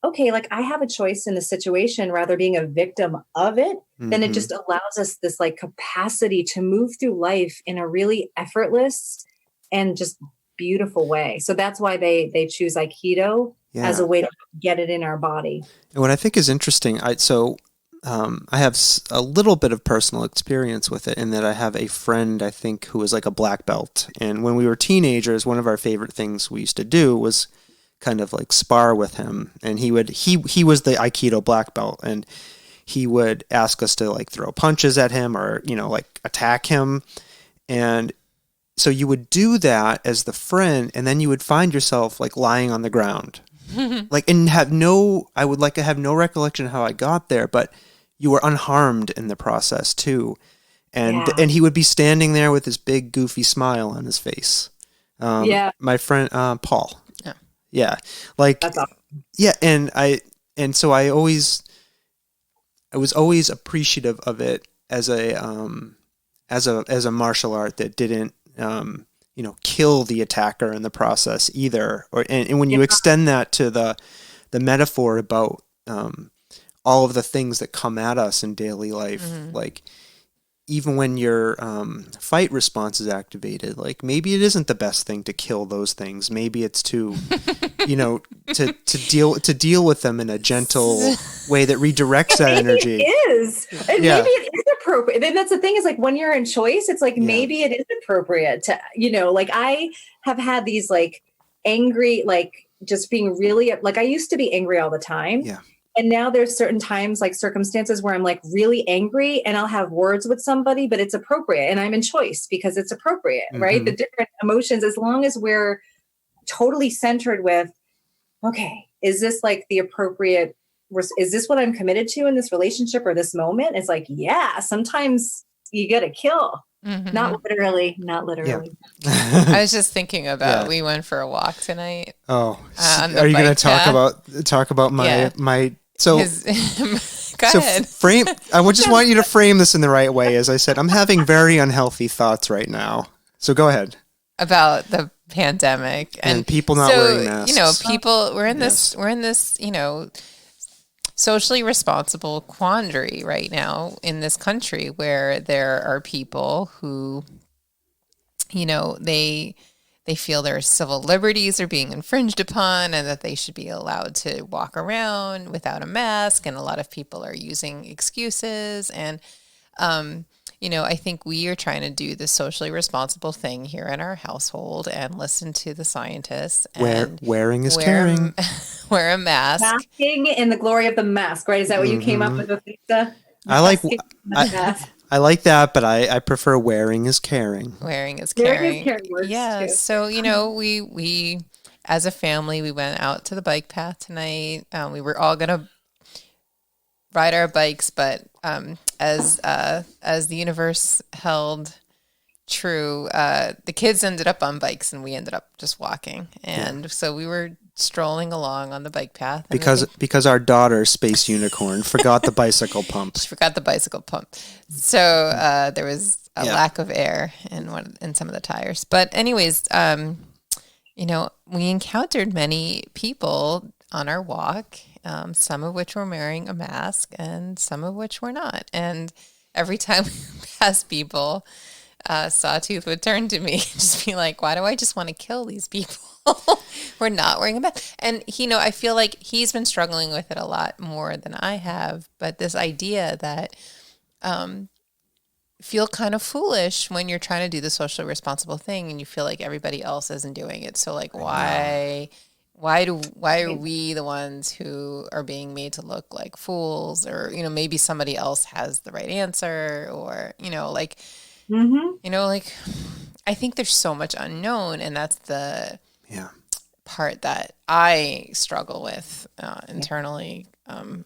D: okay, like I have a choice in the situation rather being a victim of it. Then it just allows us this like capacity to move through life in a really effortless and just beautiful way. So that's why they choose Aikido as a way to get it in our body.
A: And what I think is interesting, I have a little bit of personal experience with it in that I have a friend, I think, who was like a black belt. And when we were teenagers, one of our favorite things we used to do was kind of like spar with him. And he was the Aikido black belt. And he would ask us to like throw punches at him or, like attack him. And so you would do that as the friend, and then you would find yourself like lying on the ground. Like, and have no recollection of how I got there, but you were unharmed in the process too. And he would be standing there with this big goofy smile on his face. My friend, Paul. Yeah. Like, that's awesome. Yeah. And so I was always appreciative of it as a martial art that didn't, kill the attacker in the process either. And when you extend that to the metaphor about, all of the things that come at us in daily life, like even when your fight response is activated, like maybe it isn't the best thing to kill those things. Maybe it's to, to deal with them in a gentle way that redirects that energy.
D: It is, and maybe it is appropriate. Then that's the thing is like when you're in choice, it's like maybe it is appropriate to, like I have had these like angry, like just being really like I used to be angry all the time.
A: Yeah.
D: And now there's certain times, like circumstances where I'm like really angry and I'll have words with somebody, but it's appropriate. And I'm in choice because it's appropriate, right? The different emotions, as long as we're totally centered with, okay, is this like the appropriate, is this what I'm committed to in this relationship or this moment? It's like, sometimes you got to kill. Not literally. Yeah.
B: I was just thinking about, we went for a walk tonight.
A: Oh, are you going to talk about my, so
B: go ahead.
A: I just want you to frame this in the right way. As I said, I'm having very unhealthy thoughts right now. So go ahead.
B: About the pandemic
A: and people not wearing masks.
B: You know, people we're in
A: Yes.
B: this, you know, socially responsible quandary right now in this country where there are people who, you know, they feel their civil liberties are being infringed upon and that they should be allowed to walk around without a mask. And a lot of people are using excuses. And, you know, I think we are trying to do the socially responsible thing here in our household and listen to the scientists. And
A: Wearing is caring.
B: Wear a mask.
D: Masking in the glory of the mask, right? Is that what you came up with, Lisa?
A: I like
D: Masking in the mask.
A: I like that, but I prefer wearing is caring.
B: Wearing is
D: Wearing
B: caring.
D: is caring works
B: Yeah.
D: too.
B: So, you know, we as a family, we went out to the bike path tonight. We were all gonna ride our bikes, but as the universe held true, the kids ended up on bikes and we ended up just walking. And so we were strolling along on the bike path. And
A: Because our daughter, Space Unicorn, forgot the bicycle pump.
B: she forgot the bicycle pump. So there was a lack of air in some of the tires. But anyways, you know, we encountered many people on our walk, some of which were wearing a mask and some of which were not. And every time we passed people, Sawtooth would turn to me and just be like, why do I just want to kill these people? We're not wearing a mask. And, you know, I feel like he's been struggling with it a lot more than I have. But this idea that feel kind of foolish when you're trying to do the socially responsible thing and you feel like everybody else isn't doing it. So like, why are we the ones who are being made to look like fools? Or, you know, maybe somebody else has the right answer, or, you know, like, you know, like, I think there's so much unknown, and that's the part that I struggle with internally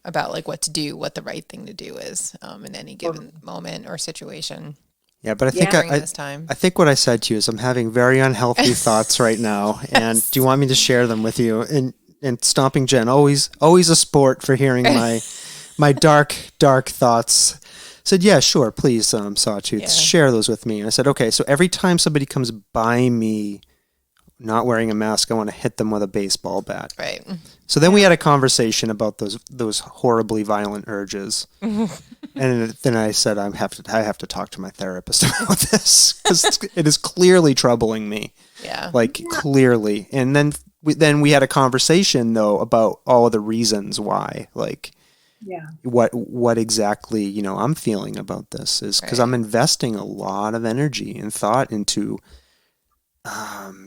B: about like what to do, what the right thing to do is in any given moment or situation.
A: Yeah, but I think
B: I
A: think what I said to you is I'm having very unhealthy thoughts right now, and do you want me to share them with you? And Stomping Jen, always a sport for hearing my dark thoughts. Said, yeah, sure, please, Sawtooth, share those with me. And I said, okay, so every time somebody comes by me not wearing a mask, I want to hit them with a baseball bat.
B: Right.
A: So then we had a conversation about those horribly violent urges. And then I said, I have to talk to my therapist about this, because it is clearly troubling me.
B: Yeah.
A: Like, clearly. And then we had a conversation, though, about all the reasons why, like, what exactly, you know, I'm feeling about this is because I'm investing a lot of energy and thought into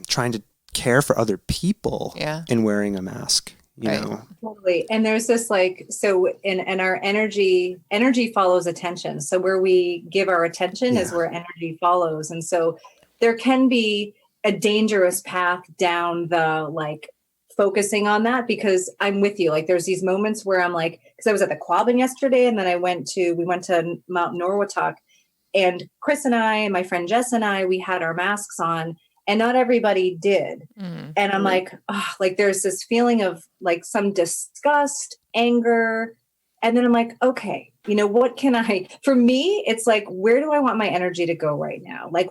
A: trying to care for other people in wearing a mask, you know.
D: Totally. And there's this like, so in our energy follows attention. So where we give our attention is where energy follows. And so there can be a dangerous path down the like focusing on that, because I'm with you. Like there's these moments where I'm like, because I was at the Quabbin yesterday, and then we went to Mount Norwottuck, and Chris and I and my friend Jess and I, we had our masks on, and not everybody did. And I'm like, oh, like there's this feeling of like some disgust, anger. And then I'm like, okay, you know, for me, it's like, where do I want my energy to go right now? Like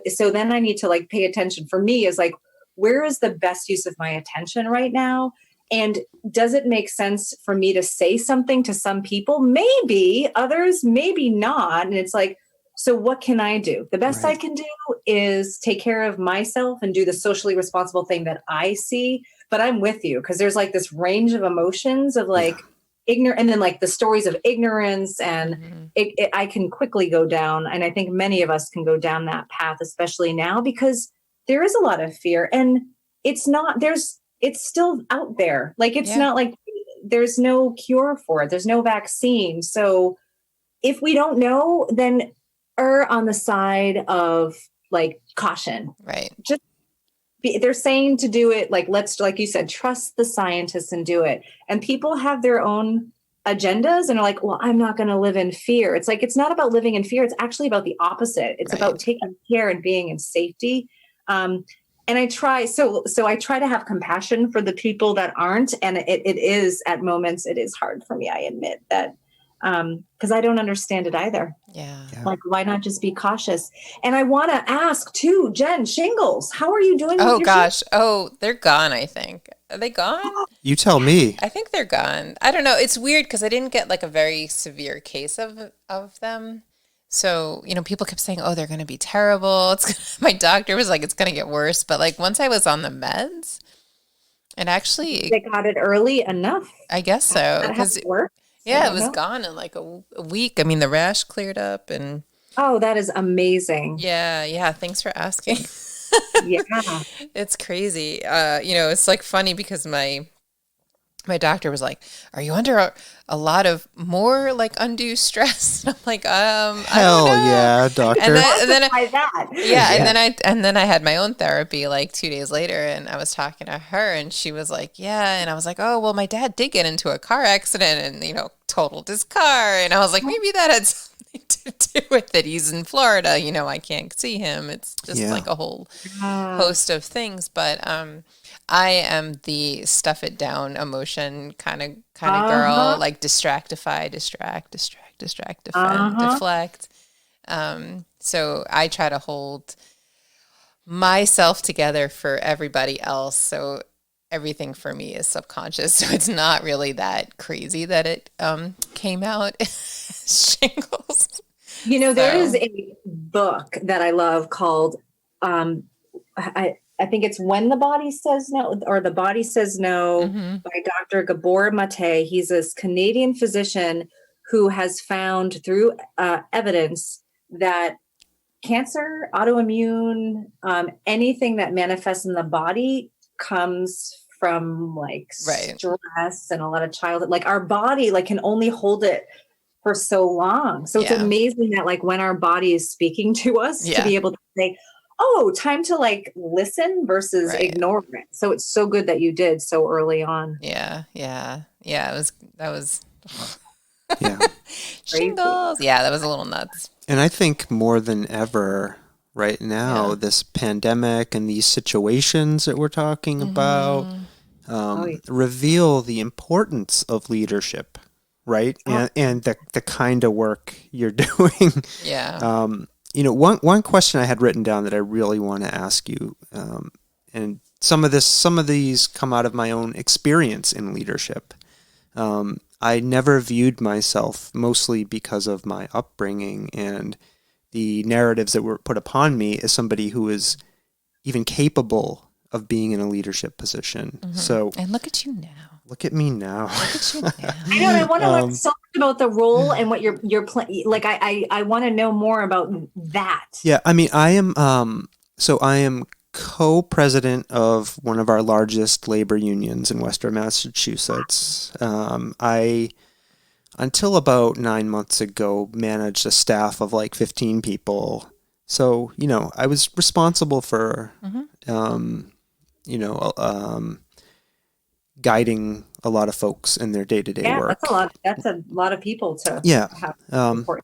D: so then I need to like pay attention. For me is like, where is the best use of my attention right now? And does it make sense for me to say something to some people? Maybe, others, maybe not. And it's like, so what can I do? The best I can do is take care of myself and do the socially responsible thing that I see. But I'm with you, because there's like this range of emotions of like ignorant, and then like the stories of ignorance, and I can quickly go down. And I think many of us can go down that path, especially now, because there is a lot of fear, and it's still out there. Like, it's not like there's no cure for it. There's no vaccine. So if we don't know, then err on the side of like caution.
B: Right.
D: They're saying to do it. Like, let's, like you said, trust the scientists and do it. And people have their own agendas and are like, well, I'm not going to live in fear. It's like, it's not about living in fear. It's actually about the opposite. It's about taking care and being in safety. And I try, so I try to have compassion for the people that aren't. And it is at moments, it is hard for me. I admit that because I don't understand it either.
B: Yeah.
D: Like, why not just be cautious? And I want to ask too, Jen, shingles, how are you doing with
B: Oh
D: your
B: gosh. Oh, they're gone, I think. Are they gone?
A: You tell me.
B: I think they're gone. I don't know. It's weird because I didn't get like a very severe case of them. So, people kept saying, "Oh, they're going to be terrible." My doctor was like, "It's going to get worse." But like once I was on the meds, it actually,
D: They got it early enough?
B: I guess so,
D: That how
B: because
D: it works? I
B: yeah, it
D: don't
B: was
D: know.
B: gone in like a week. I mean, the rash cleared up, and
D: Oh, that is amazing.
B: yeah. Thanks for asking.
D: Yeah.
B: It's crazy. It's like funny because my doctor was like, "Are you under a lot of more like undue stress?" And I'm like, I don't
A: Hell
B: know.
A: yeah, doctor.
B: And then
D: Quantify that.
B: yeah, and then I had my own therapy like 2 days later, and I was talking to her, and she was like, "Yeah," and I was like, "Oh, well, my dad did get into a car accident, and totaled his car," and I was like, maybe that had something to do with it. He's in Florida, I can't see him. It's just like a whole host of things, but I am the stuff it down emotion kind of girl, like distractify, distract, defend, deflect. So I try to hold myself together for everybody else. So everything for me is subconscious. So it's not really that crazy that it came out as shingles.
D: There is a book that I love called, I think it's When the Body Says No, or The Body Says No, by Dr. Gabor Mate. He's this Canadian physician who has found through evidence that cancer, autoimmune, anything that manifests in the body comes from like stress and a lot of childhood. Like our body can only hold it for so long. So it's amazing that like when our body is speaking to us to be able to say, oh, time to like listen versus ignore it. So it's so good that you did so early on.
B: Yeah. That was
A: Yeah.
B: shingles. Yeah, that was a little nuts.
A: And I think more than ever right now, this pandemic and these situations that we're talking about reveal the importance of leadership, right? And the kind of work you're doing.
B: Yeah.
A: One question I had written down that I really want to ask you, and some of these come out of my own experience in leadership. I never viewed myself, mostly because of my upbringing and the narratives that were put upon me, as somebody who is even capable of being in a leadership position. So,
B: and look at you now.
A: Look at me now.
B: Look at you now.
D: I know. I want to learn so much about the role and what you're playing. Like I want to know more about that.
A: Yeah, I mean, I am co-president of one of our largest labor unions in Western Massachusetts. I, until about 9 months ago, managed a staff of like 15 people. So, I was responsible for, guiding a lot of folks in their day-to-day work.
D: That's a lot of people to have support.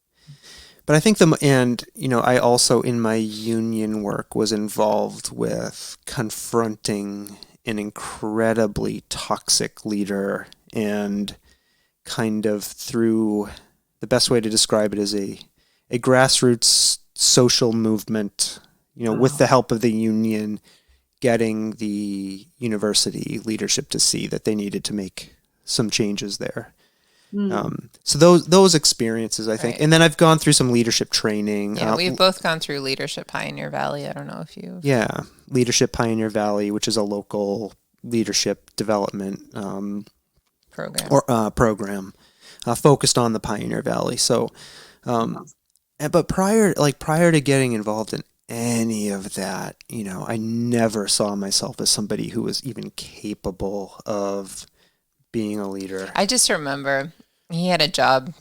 A: But I think I also in my union work was involved with confronting an incredibly toxic leader, and kind of through, the best way to describe it is a grassroots social movement, with the help of the union, getting the university leadership to see that they needed to make some changes there. So those experiences, I think, and then I've gone through some leadership training.
B: Yeah, we've both gone through Leadership Pioneer Valley. I don't know if you.
A: Yeah, Leadership Pioneer Valley, which is a local leadership development program focused on the Pioneer Valley. So, but prior to getting involved in any of that, I never saw myself as somebody who was even capable of being a leader.
B: I just remember he had a job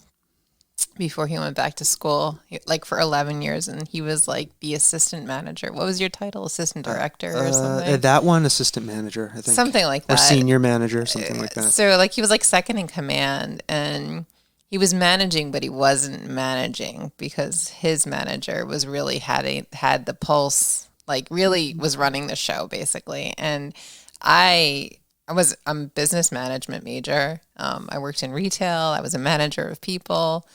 B: before he went back to school, like for 11 years, and he was like the assistant manager. What was your title? Assistant director or something?
A: That one, assistant manager, I think.
B: Something like that.
A: Or senior manager, something like that.
B: So like he was like second in command, and he was managing, but he wasn't managing because his manager was really had the pulse, like really was running the show basically. And I I'm a business management major. I worked in retail. I was a manager of people.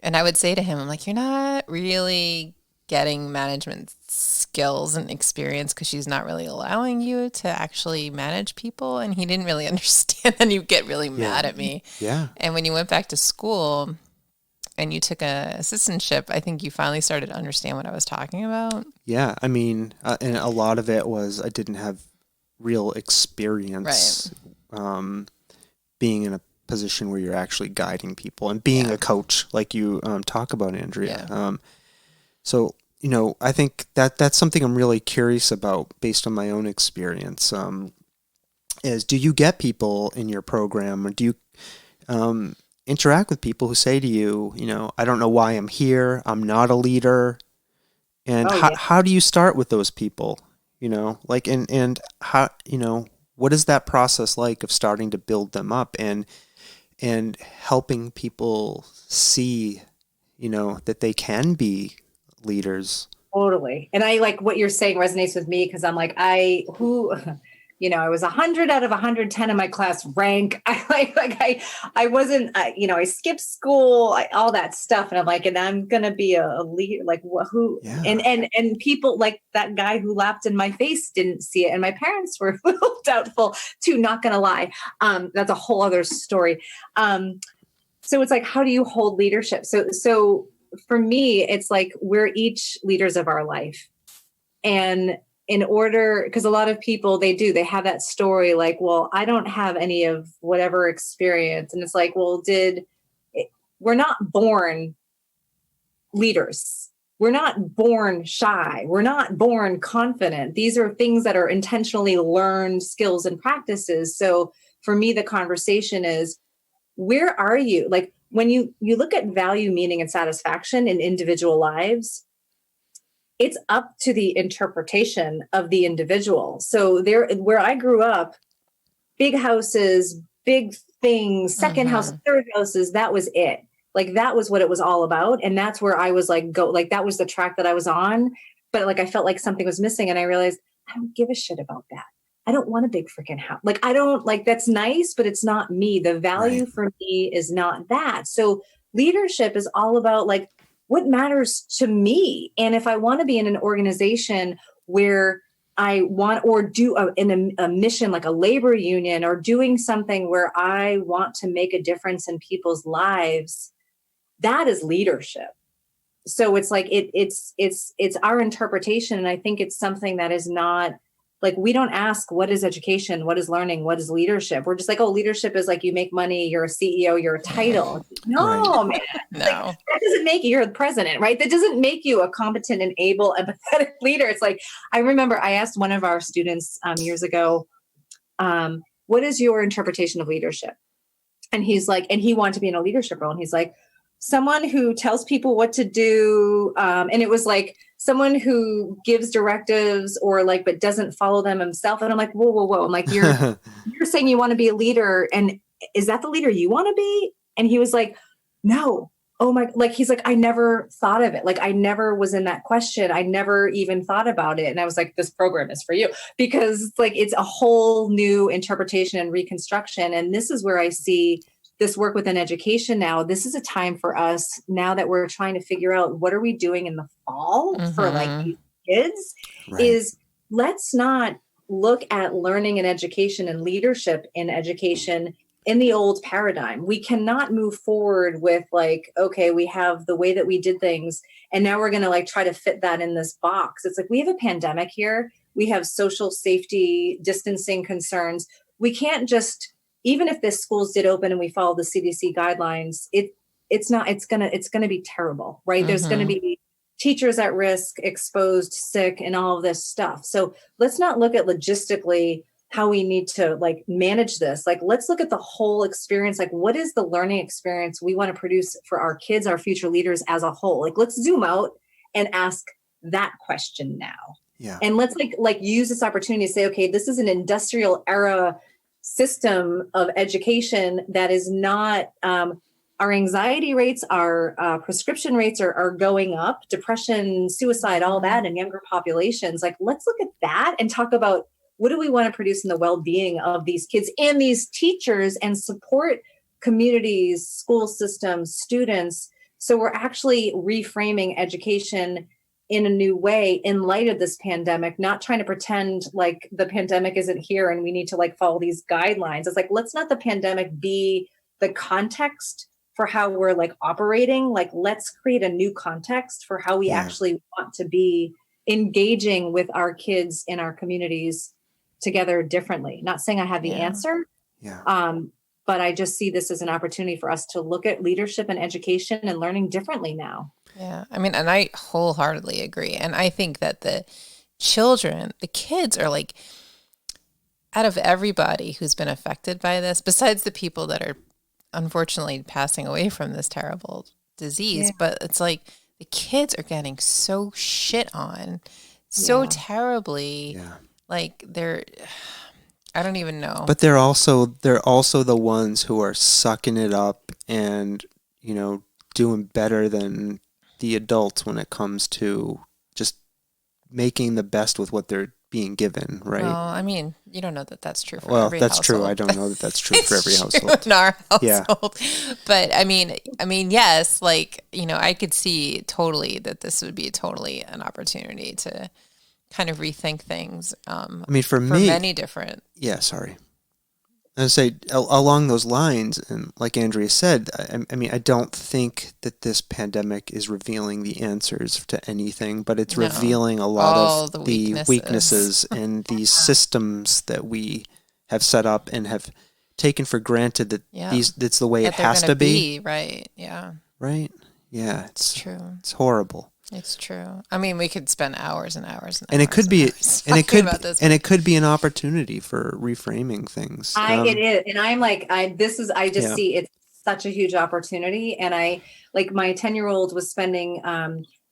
B: And I would say to him, I'm like, you're not really getting management skills and experience because she's not really allowing you to actually manage people. And he didn't really understand. And you get really mad at me.
A: Yeah.
B: And when you went back to school and you took a assistantship, I think you finally started to understand what I was talking about.
A: Yeah. I mean, and a lot of it was I didn't have real experience being in a position where you're actually guiding people and being a coach like you talk about, Andrea.
B: Yeah.
A: So, you know, I think that's something I'm really curious about based on my own experience. Is do you get people in your program, or do you interact with people who say to you, you know, I don't know why I'm here, I'm not a leader, and how do you start with those people? You know, like, and how, you know, what is that process like of starting to build them up and helping people see, you know, that they can be leaders?
D: Totally. And I like what you're saying resonates with me because I'm like, I was 100 out of 110 in my class rank. I wasn't, I skipped school, all that stuff. And I'm like, and I'm going to be a leader, like who, and people like that guy who laughed in my face didn't see it. And my parents were a little doubtful too, not going to lie. That's a whole other story. So it's like, how do you hold leadership? So for me, it's like, we're each leaders of our life. And in order, because a lot of people, they have that story like, well, I don't have any of whatever experience. And it's like, well, we're not born leaders. We're not born shy. We're not born confident. These are things that are intentionally learned skills and practices. So for me, the conversation is, where are you? Like when you look at value, meaning, and satisfaction in individual lives, it's up to the interpretation of the individual. So where I grew up, big houses, big things, second house, third houses, that was it. Like that was what it was all about. And that's where I was like, that was the track that I was on. But like, I felt like something was missing. And I realized I don't give a shit about that. I don't want a big freaking house. Like, I don't like, that's nice, but it's not me. The value for me is not that. So leadership is all about like, what matters to me? And if I want to be in an organization where I want, or do a mission like a labor union, or doing something where I want to make a difference in people's lives, that is leadership. So it's like, it's our interpretation. And I think it's something that is not like, we don't ask, what is education? What is learning? What is leadership? We're just like, oh, leadership is like, you make money, you're a CEO, you're a title. No, man.
B: No.
D: Like, that doesn't make you, you're the president, right? That doesn't make you a competent and able, empathetic leader. It's like, I remember I asked one of our students years ago, what is your interpretation of leadership? And he's like, and he wanted to be in a leadership role. And he's like, someone who tells people what to do. And it was like someone who gives directives or like, but doesn't follow them himself. And I'm like, whoa. I'm like, you're saying you want to be a leader. And is that the leader you want to be? And he was like, no. Oh my, like, he's like, I never thought of it. Like, I never was in that question. I never even thought about it. And I was like, this program is for you, because like, it's a whole new interpretation and reconstruction. And this is where I see this work within education now. This is a time for us now that we're trying to figure out what are we doing in the fall for like these kids, is let's not look at learning and education and leadership in education in the old paradigm. We cannot move forward with like, okay, we have the way that we did things, and now we're going to like try to fit that in this box. It's like, we have a pandemic here. We have social safety, distancing concerns. We can't just, even if the schools did open and we follow the CDC guidelines, it's going to be terrible, right? There's going to be teachers at risk, exposed, sick, and all of this stuff. So let's not look at logistically how we need to like manage this. Like, let's look at the whole experience. Like, what is the learning experience we want to produce for our kids, our future leaders as a whole? Like, let's zoom out and ask that question now.
A: Yeah.
D: And let's like use this opportunity to say, okay, this is an industrial era system of education that is not, our anxiety rates, our prescription rates are going up, depression, suicide, all that in younger populations. Like, let's look at that and talk about what do we want to produce in the well-being of these kids and these teachers and support communities, school systems, students. So we're actually reframing education in a new way in light of this pandemic, not trying to pretend like the pandemic isn't here and we need to like follow these guidelines. It's like, let's not the pandemic be the context for how we're like operating. Like, let's create a new context for how we actually want to be engaging with our kids in our communities together differently. Not saying I have the answer. But I just see this as an opportunity for us to look at leadership and education and learning differently now.
B: Yeah. I mean, and I wholeheartedly agree. And I think that the kids are like, out of everybody who's been affected by this, besides the people that are unfortunately passing away from this terrible disease, but it's like the kids are getting so shit on so terribly. Like I don't even know.
A: But they're also the ones who are sucking it up and, you know, doing better than the adults when it comes to just making the best with what they're being given, right?
B: Well, I mean, you don't know that that's true for every household.
A: Well, that's true. I don't know that that's true for every household.
B: In our household. But I mean, yes, like, you know, I could see totally that this would be totally an opportunity to kind of rethink things. I
A: mean, for me,
B: many different.
A: Yeah, sorry. I say along those lines, and like Andrea said, I mean, I don't think that this pandemic is revealing the answers to anything, but it's revealing a lot of the weaknesses in these systems that we have set up and have taken for granted that it's the way it has to be.
B: Right. Yeah.
A: Right. Yeah. It's
B: true.
A: It's horrible.
B: It's true. I mean, we could spend hours and hours and
A: and
B: hours
A: it could be, and it could be an opportunity for reframing things.
D: It is, and I'm like, I just see it's such a huge opportunity, and I like my 10-year-old was spending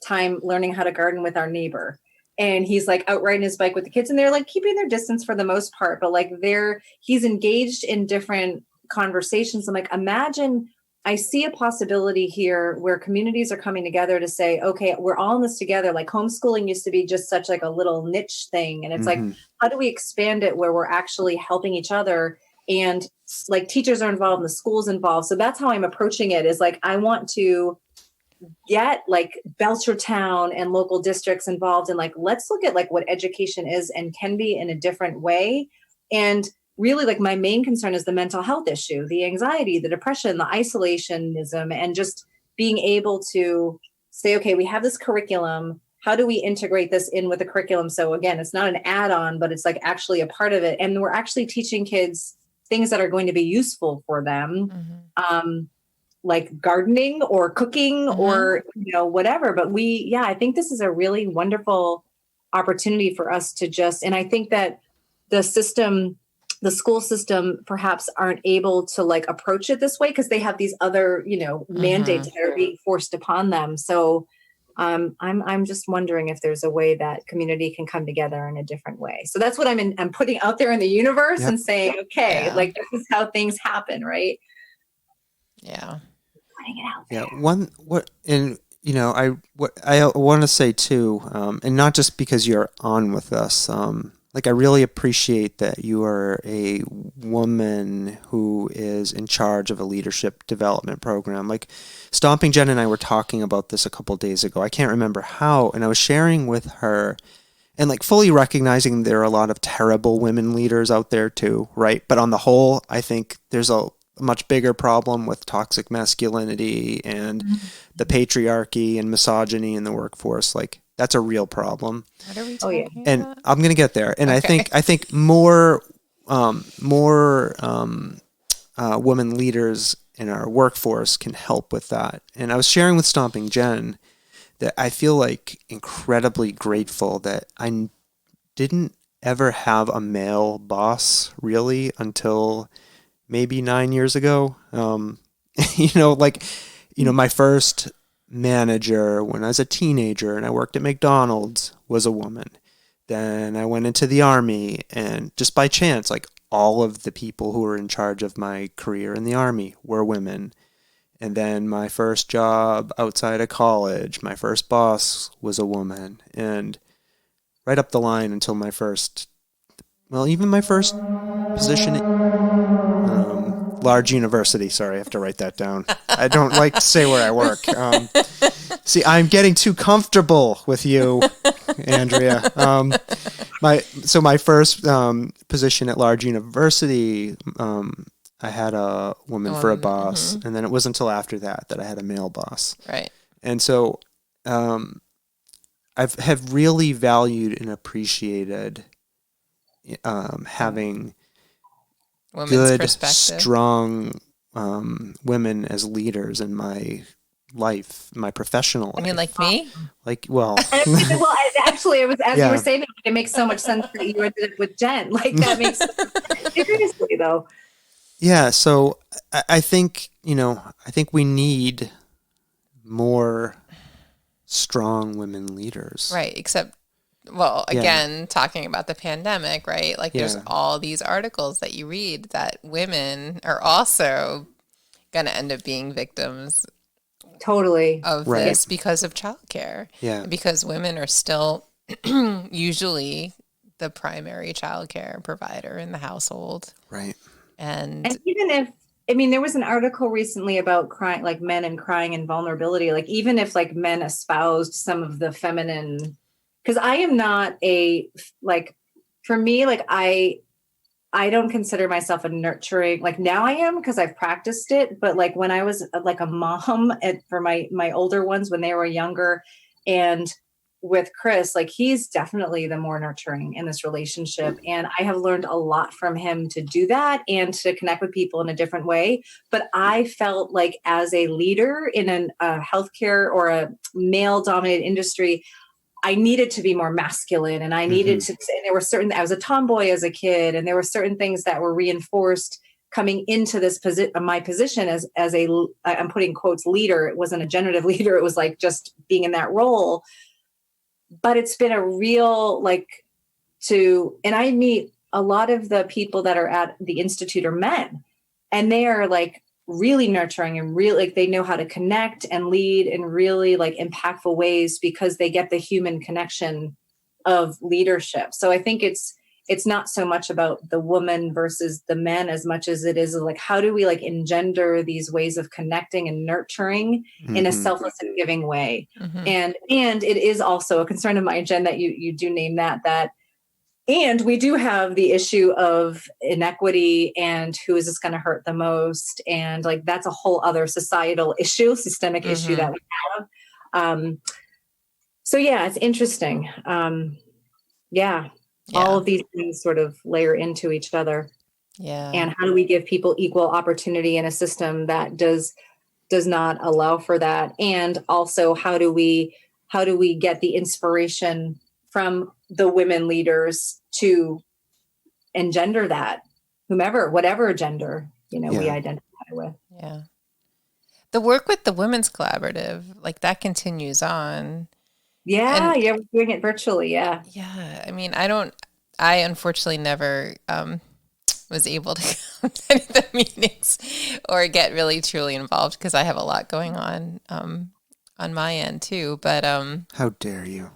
D: time learning how to garden with our neighbor, and he's like out riding his bike with the kids, and they're like keeping their distance for the most part, but like he's engaged in different conversations. I'm like, imagine. I see a possibility here where communities are coming together to say, okay, we're all in this together. Like homeschooling used to be just such like a little niche thing. And it's like, how do we expand it where we're actually helping each other? And like teachers are involved and the school's involved. So that's how I'm approaching it, is like, I want to get like Belchertown and local districts involved. And like, let's look at like what education is and can be in a different way. And really, like my main concern is the mental health issue, the anxiety, the depression, the isolationism, and just being able to say, okay, we have this curriculum. How do we integrate this in with the curriculum? So again, it's not an add-on, but it's like actually a part of it. And we're actually teaching kids things that are going to be useful for them, like gardening or cooking or, you know, whatever. But I think this is a really wonderful opportunity for us to just, and I think that the school system perhaps aren't able to like approach it this way because they have these other, you know, mandates that are being forced upon them. So I'm just wondering if there's a way that community can come together in a different way. So that's what I'm putting out there in the universe and saying, okay, like this is how things happen, right?
B: Yeah.
D: Putting it out there.
A: I want to say too, and not just because you're on with us, like I really appreciate that you are a woman who is in charge of a leadership development program. Like Stomping Jen and I were talking about this a couple of days ago. I can't remember how, and I was sharing with her and like fully recognizing there are a lot of terrible women leaders out there too, right? But on the whole, I think there's a much bigger problem with toxic masculinity and the patriarchy and misogyny in the workforce. Like that's a real problem.
B: What are we talking about?
A: And I'm going to get there. And I think more women leaders in our workforce can help with that. And I was sharing with Stomping Jen that I feel like incredibly grateful that I didn't ever have a male boss really until maybe 9 years ago. My first manager when I was a teenager and I worked at McDonald's was a woman. Then I went into the Army, and just by chance, like all of the people who were in charge of my career in the Army were women. And then my first job outside of college, my first boss was a woman. And right up the line until well, even my first position at large university. Sorry, I have to write that down. I don't like to say where I work. See, I'm getting too comfortable with you, Andrea. My first position at large university, I had a woman for a boss, and then it wasn't until after that I had a male boss.
B: Right.
A: And so have really valued and appreciated having
B: Women's
A: good,
B: perspective.
A: strong women as leaders in my life, my professional life.
B: I mean, like me?
A: Like, well,
D: Well, actually, it was as
A: Yeah.
D: you were saying, it makes so much sense that you did it with Jen. Like that makes seriously though.
A: yeah. So I think, I think we need more strong women leaders.
B: Right. Except, well, again, talking about the pandemic, right? Like there's all these articles that you read that women are also going to end up being victims
D: Totally.
B: of this because of childcare.
A: Yeah.
B: Because women are still usually the primary childcare provider in the household.
A: Right.
B: And
D: even if, there was an article recently about crying, like men and crying and vulnerability. Like even if like men espoused some of the feminine, because I am not for me, like I don't consider myself a nurturing, like now I am because I've practiced it. But like when I was like a mom for my older ones, when they were younger, and with Chris, like he's definitely the more nurturing in this relationship. And I have learned a lot from him to do that and to connect with people in a different way. But I felt like as a leader in a healthcare or a male dominated industry, I needed to be more masculine, and I needed to, and there were I was a tomboy as a kid, and there were certain things that were reinforced coming into this my position as a, I'm putting quotes, leader. It wasn't a generative leader. It was like just being in that role. But it's been a real and I meet a lot of the people that are at the Institute are men, and they are like really nurturing and really like they know how to connect and lead in really like impactful ways because they get the human connection of leadership. So I think it's not so much about the woman versus the men as much as it is like, how do we like engender these ways of connecting and nurturing in a selfless and giving way? And it is also a concern of mine, Jen, that you do name that, and we do have the issue of inequity and who is this going to hurt the most. And like, that's a whole other societal issue, systemic issue that we have. So yeah, it's interesting. All of these things sort of layer into each other.
B: Yeah.
D: And how do we give people equal opportunity in a system that does not allow for that? And also how do we get the inspiration from the women leaders to engender that, whatever gender, we identify with.
B: Yeah. The work with the Women's Collaborative, like that continues on.
D: Yeah. We're doing it virtually. Yeah.
B: Yeah. I mean, I unfortunately never was able to come to any of the meetings or get really truly involved because I have a lot going on my end too. But
A: how dare you?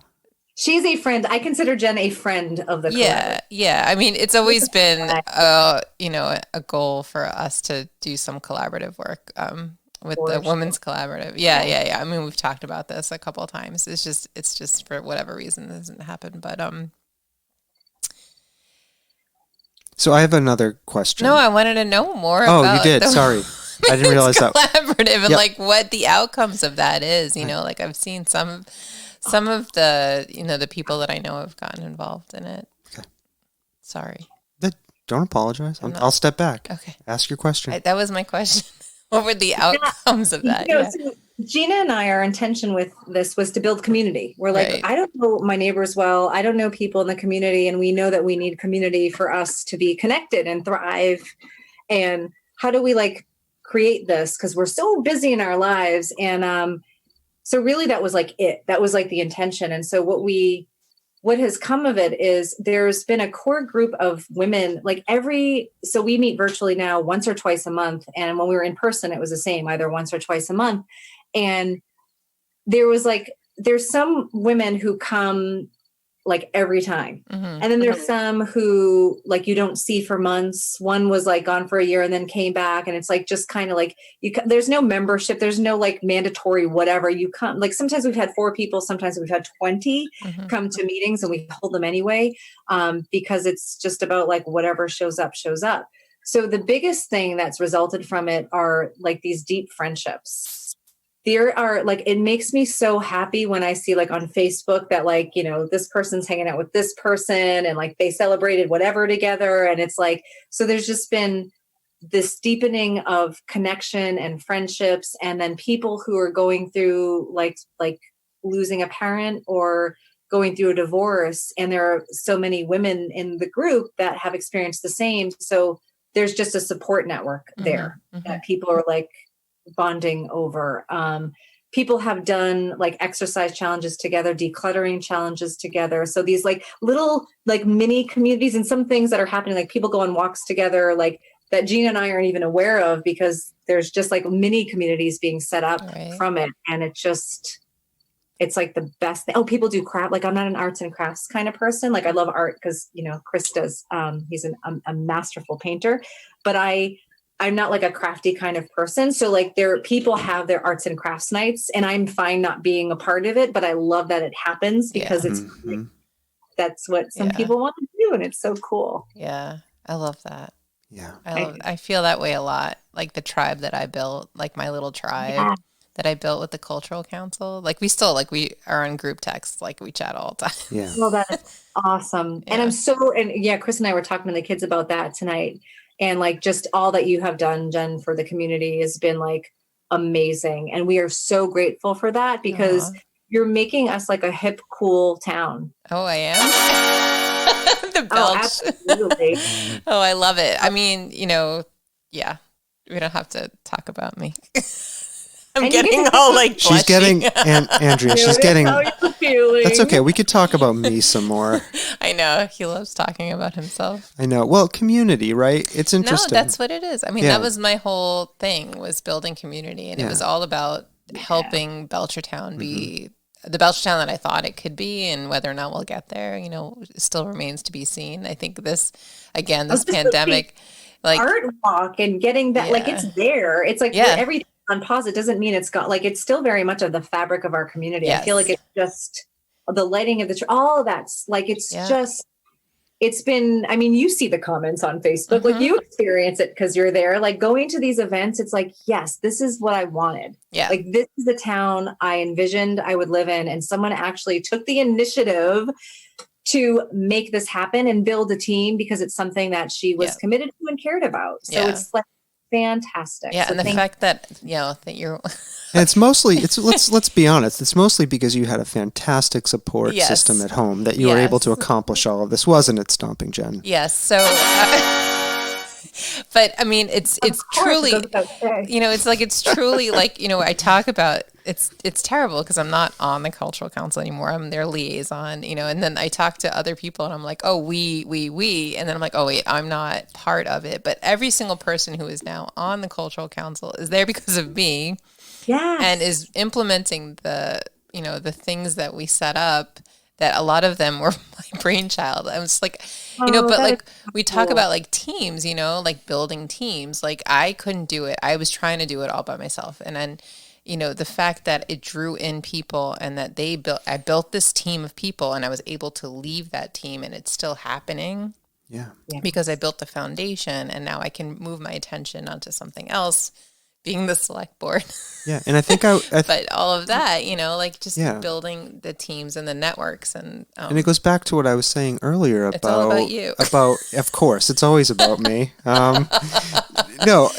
D: She's a friend. I consider Jen a friend of the collaborative.
B: Yeah. I mean, it's always been a goal for us to do some collaborative work with the Women's Collaborative. Yeah. I mean, we've talked about this a couple of times. It's just for whatever reason it doesn't happen. But
A: so I have another question.
B: No, I wanted to know more.
A: Oh,
B: about
A: you did. Sorry, I didn't realize that.
B: Collaborative and like what the outcomes of that is. Like I've seen some of the the people that I know have gotten involved in it.
A: Okay.
B: Sorry.
A: Don't apologize. I'll step back.
B: Okay.
A: Ask your question.
B: That was my question. What were the outcomes of that?
D: So Gina and I, our intention with this was to build community. We're like,
B: Right.
D: I don't know my neighbors well. I don't know people in the community. And we know that we need community for us to be connected and thrive. And how do we like create this? Because we're so busy in our lives. And so really that was like it. That was like the intention. And so what has come of it is there's been a core group of women, so we meet virtually now once or twice a month. And when we were in person, it was the same, either once or twice a month. And there's some women who come like every time.
B: Mm-hmm.
D: And then there's some who like you don't see for months. One was like gone for a year and then came back, and it's like just kind of like there's no membership, there's no like mandatory whatever. You come, like sometimes we've had 4 people, sometimes we've had 20 come to meetings, and we hold them anyway, because it's just about like whatever shows up. So the biggest thing that's resulted from it are like these deep friendships. There are like, it makes me so happy when I see like on Facebook that like, you know, this person's hanging out with this person and like they celebrated whatever together. And it's like, so there's just been this deepening of connection and friendships. And then people who are going through like losing a parent or going through a divorce. And there are so many women in the group that have experienced the same. So there's just a support network there that people are like bonding over. People have done like exercise challenges together, decluttering challenges together. So these like little like mini communities, and some things that are happening, like people go on walks together, like that Gina and I aren't even aware of, because there's just like mini communities being set up from it. And it's like the best thing. Oh, people do craft. Like I'm not an arts and crafts kind of person. Like I love art because, you know, Chris does, he's a masterful painter, but I'm not like a crafty kind of person. So like people have their arts and crafts nights, and I'm fine not being a part of it, but I love that it happens because it's like, that's what some people want to do. And it's so cool.
B: Yeah. I love that.
A: Yeah.
B: I feel that way a lot. Like the tribe that I built, like my little tribe that I built with the cultural council. Like we are on group text, like we chat all the time.
A: Yeah.
D: Well, that is awesome. And Chris and I were talking to the kids about that tonight. And like just all that you have done, Jen, for the community has been like amazing. And we are so grateful for that, because you're making us like a hip, cool town.
B: Oh, I am? The belch.
D: Oh, absolutely.
B: Oh, I love it. I mean, you know, yeah, we don't have to talk about me. I'm getting all like
A: she's getting Andrea. She's getting. That's okay. We could talk about me some more.
B: I know he loves talking about himself.
A: I know. Well, community, right? It's interesting.
B: No, that's what it is. I mean, that was my whole thing, was building community, and it was all about helping Belchertown be the Belchertown that I thought it could be, and whether or not we'll get there, you know, still remains to be seen. I think this pandemic, like
D: art walk and getting that, like it's there. It's like everything on pause. It doesn't mean it's got, like, it's still very much of the fabric of our community. Yes. I feel like it's just the lighting of the all of that's like, it's just, it's been, I mean, you see the comments on Facebook, like you experience it because you're there, like going to these events. It's like, yes, this is what I wanted. Yeah. Like this is the town I envisioned I would live in. And someone actually took the initiative to make this happen and build a team, because it's something that she was committed to and cared about. So it's like fantastic.
B: Yeah.
D: So
B: and the fact that, you know, that you're,
A: and it's mostly, let's be honest, it's mostly because you had a fantastic support system at home that you were able to accomplish all of this, wasn't it, Stomping Jen?
B: Yes. So, but I mean, it's truly, you know, it's truly like, you know, I talk about, it's terrible because I'm not on the cultural council anymore. I'm their liaison, you know, and then I talk to other people and I'm like, oh, we, and then I'm like, oh wait, I'm not part of it. But every single person who is now on the cultural council is there because of me. Yes. And is implementing the, you know, the things that we set up, that a lot of them were my brainchild. I was like, you know, but like we talk about like teams, you know, like building teams, like I couldn't do it. I was trying to do it all by myself. And then, you know, the fact that it drew in people and that I built this team of people and I was able to leave that team and it's still happening. Yeah. Because I built the foundation and now I can move my attention onto something else, being the select board.
A: Yeah. And I think
B: but all of that, you know, like just building the teams and the networks. And
A: it goes back to what I was saying earlier about,
B: it's all about you.
A: Of course, it's always about me. No,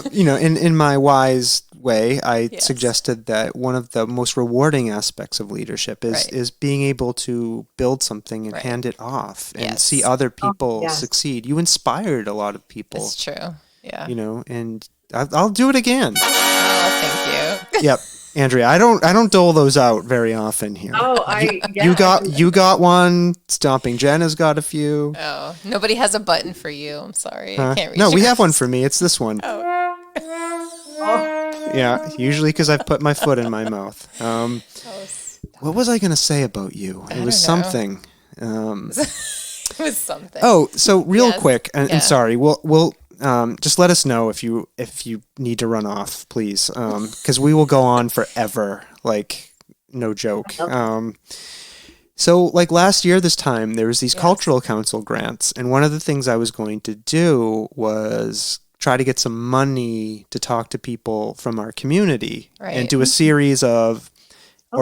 A: you know, in my wise way, I suggested that one of the most rewarding aspects of leadership is being able to build something and hand it off and see other people succeed. You inspired a lot of people.
B: That's true. Yeah.
A: You know, and I'll do it again.
B: Oh, thank you.
A: Yep. Andrea, I don't dole those out very often here.
D: Oh,
A: you got one. Stomping Jen has got a few.
B: Oh, nobody has a button for you. I'm sorry, I can't reach.
A: No, we have one for me. It's this one.
B: Oh.
A: Yeah, usually because I've put my foot in my mouth. What was I going to say about you? It was something.
B: It was something.
A: Oh, so real
B: Yes.
A: quick, and
B: Yeah.
A: sorry, we'll just let us know if you need to run off, please, because we will go on forever, like no joke. So like last year this time there was these
B: Yes.
A: cultural council grants, and one of the things I was going to do was try to get some money to talk to people from our community and
B: Right.
A: do a series of
D: Oh.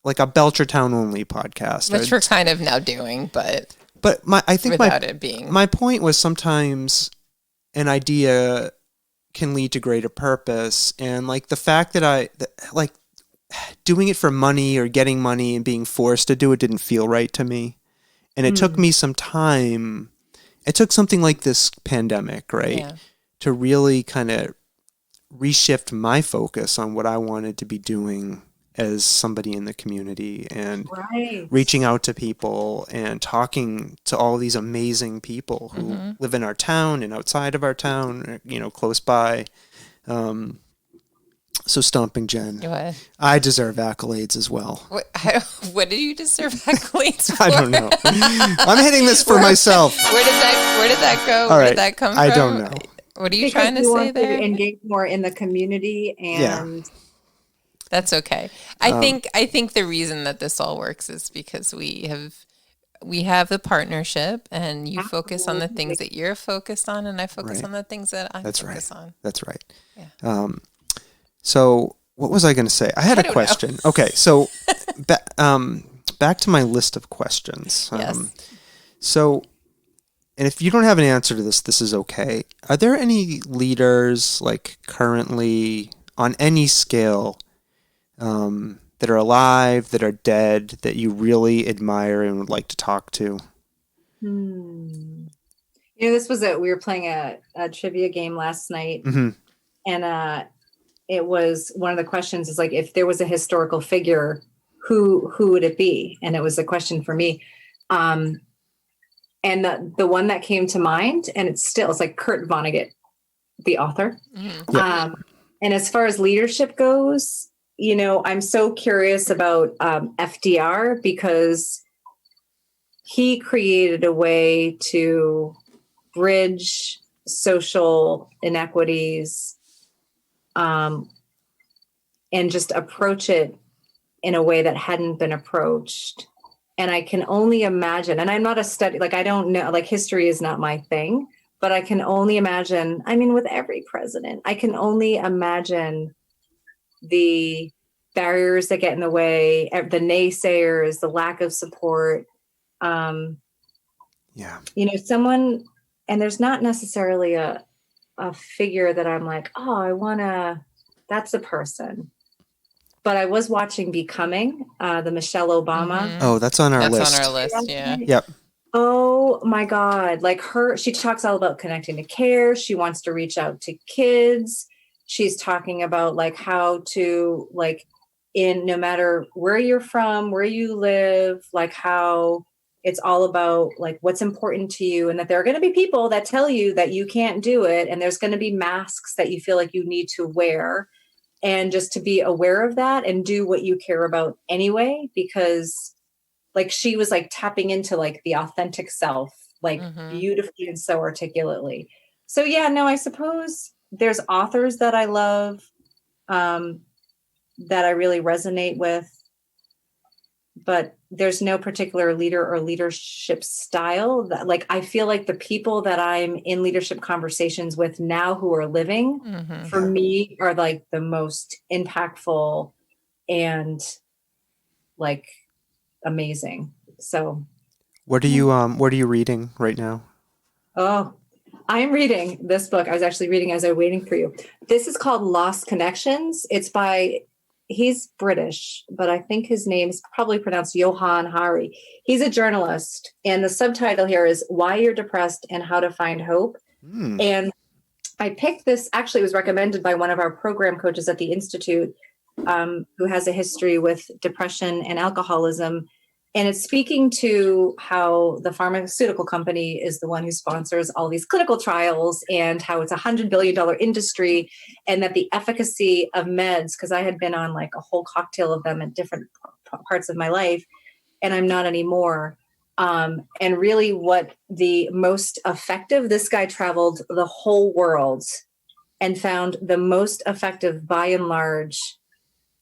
A: like a Belchertown only podcast.
B: Which we're kind of now doing, but
A: I think
B: without it being.
A: my point was sometimes an idea can lead to greater purpose, and like the fact that like doing it for money or getting money and being forced to do it didn't feel right to me. And it took me some time. It took something like this pandemic, right,
B: Yeah.
A: to really kind of reshift my focus on what I wanted to be doing as somebody in the community and
D: Right.
A: reaching out to people and talking to all these amazing people who live in our town and outside of our town, you know, close by. So Stomping Jen,
B: What?
A: I deserve accolades as well.
B: What did you deserve accolades for?
A: I don't know. I'm hitting this for myself.
B: Where did that go?
A: All
B: Where
A: right.
B: did that come from?
A: I don't know.
B: What are you
D: Because
B: trying to
D: you
B: say
D: want
B: there?
D: to engage more in the community, and
B: That's okay. I think the reason that this all works is because we have the partnership, and you focus on the things that you're focused on, and I focus
A: Right.
B: on the things that I
A: That's
B: focus
A: right.
B: on.
A: That's right.
B: Yeah.
A: So what was I going to say? I had a
B: don't
A: question. Okay, so back to my list of questions.
B: Yes.
A: So, and if you don't have an answer to this, this is okay. Are there any leaders, like currently on any scale, that are alive, that are dead, that you really admire and would like to talk to?
D: this was we were playing a trivia game last night, and it was one of the questions is like, if there was a historical figure, who would it be? And it was a question for me. And the one that came to mind, and it's like Kurt Vonnegut, the author. And as far as leadership goes, I'm so curious about FDR, because he created a way to bridge social inequities, and just approach it in a way that hadn't been approached. And I can only imagine, and I'm not a study, like I don't know, like history is not my thing, but I can only imagine, I mean, with every president, I can only imagine the barriers that get in the way, the naysayers, the lack of support. Someone, and there's not necessarily a figure that I'm like, oh, that's a person. But I was watching Becoming, the Michelle Obama.
A: Oh, that's on our list.
B: That's on our list, yeah.
A: Yep.
D: Oh my God. Like she talks all about connecting to care. She wants to reach out to kids. She's talking about like how to no matter where you're from, where you live, like how it's all about like what's important to you, and that there are going to be people that tell you that you can't do it. And there's going to be masks that you feel like you need to wear, and just to be aware of that and do what you care about anyway, because like she was like tapping into like the authentic self, like beautifully and so articulately. So yeah, no, I suppose there's authors that I love, that I really resonate with, but there's no particular leader or leadership style that, like, I feel like the people that I'm in leadership conversations with now who are living for me are like the most impactful and like amazing. So
A: What are you reading right now?
D: Oh, I'm reading this book. I was actually reading as I was waiting for you. This is called Lost Connections. He's British, but I think his name is probably pronounced Johan Hari. He's a journalist. And the subtitle here is Why You're Depressed and How to Find Hope. And I picked this, actually it was recommended by one of our program coaches at the Institute, who has a history with depression and alcoholism. And it's speaking to how the pharmaceutical company is the one who sponsors all these clinical trials, and how it's $100 billion industry, and that the efficacy of meds, because I had been on like a whole cocktail of them at different parts of my life, and I'm not anymore. And really what the most effective, this guy traveled the whole world and found the most effective, by and large,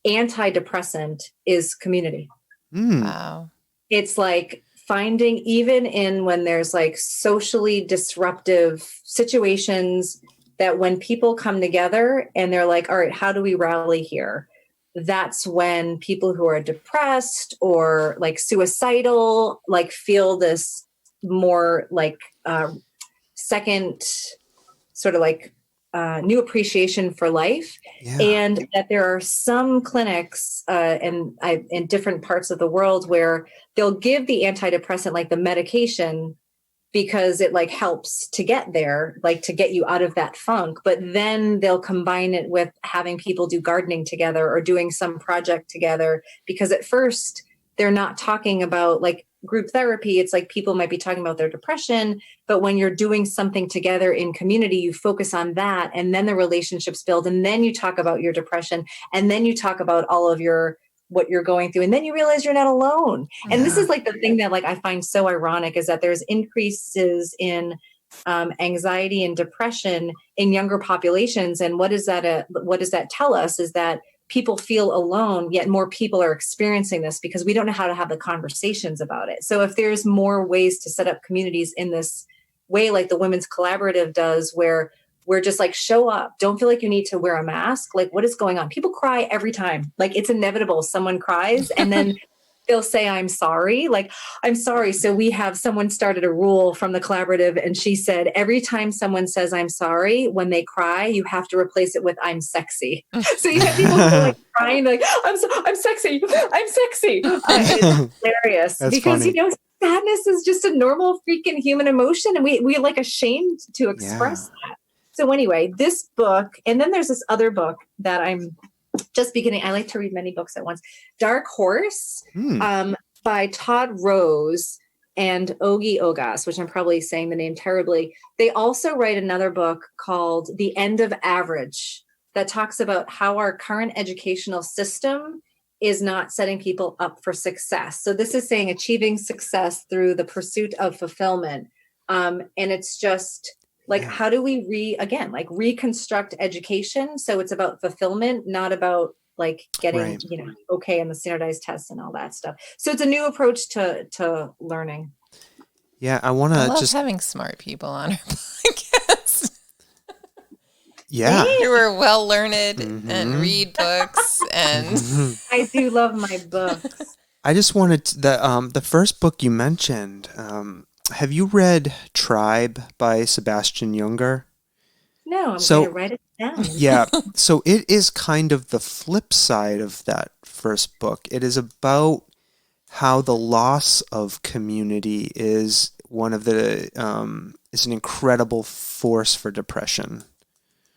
D: antidepressant is community.
B: Wow.
D: It's like finding, even in when there's like socially disruptive situations, that when people come together and they're like, all right, how do we rally here? That's when people who are depressed or like suicidal, like feel this more like second sort of like new appreciation for life.
A: Yeah.
D: And that there are some clinics in different parts of the world where they'll give the antidepressant, like the medication, because it like helps to get there, like to get you out of that funk. But then they'll combine it with having people do gardening together or doing some project together, because at first they're not talking about like group therapy. It's like people might be talking about their depression, but when you're doing something together in community, you focus on that, and then the relationships build, and then you talk about your depression, and then you talk about all of your what you're going through, and then you realize you're not alone. And this is like the thing that like I find so ironic, is that there's increases in anxiety and depression in younger populations. And what does that tell us? Is that people feel alone, yet more people are experiencing this because we don't know how to have the conversations about it. So if there's more ways to set up communities in this way, like the Women's Collaborative does, where we're just like, show up, don't feel like you need to wear a mask. Like, what is going on? People cry every time. Like, it's inevitable. Someone cries and then they'll say, I'm sorry. Like, I'm sorry. So we have someone started a rule from the collaborative, and she said, every time someone says, I'm sorry, when they cry, you have to replace it with, I'm sexy. So you have people who are like crying, like, I'm sexy. I'm sexy. It's hilarious.
A: That's
D: because,
A: funny.
D: sadness is just a normal freaking human emotion. And we like ashamed to express that. So anyway, this book, and then there's this other book that I'm just beginning. I like to read many books at once. Dark Horse by Todd Rose and Ogi Ogas, which I'm probably saying the name terribly. They also write another book called The End of Average that talks about how our current educational system is not setting people up for success. So this is saying achieving success through the pursuit of fulfillment. And it's just like, how do we reconstruct education? So it's about fulfillment, not about like getting, okay on the standardized tests and all that stuff. So it's a new approach to learning.
A: Yeah, I want to
B: love having smart people on our podcast.
A: Yeah.
B: You are well learned and read books, and
D: I do love my books.
A: I just wanted the first book you mentioned. Have you read Tribe by Sebastian Junger?
D: No, I'm going to write it down.
A: Yeah, so it is kind of the flip side of that first book. It is about how the loss of community is is an incredible force for depression.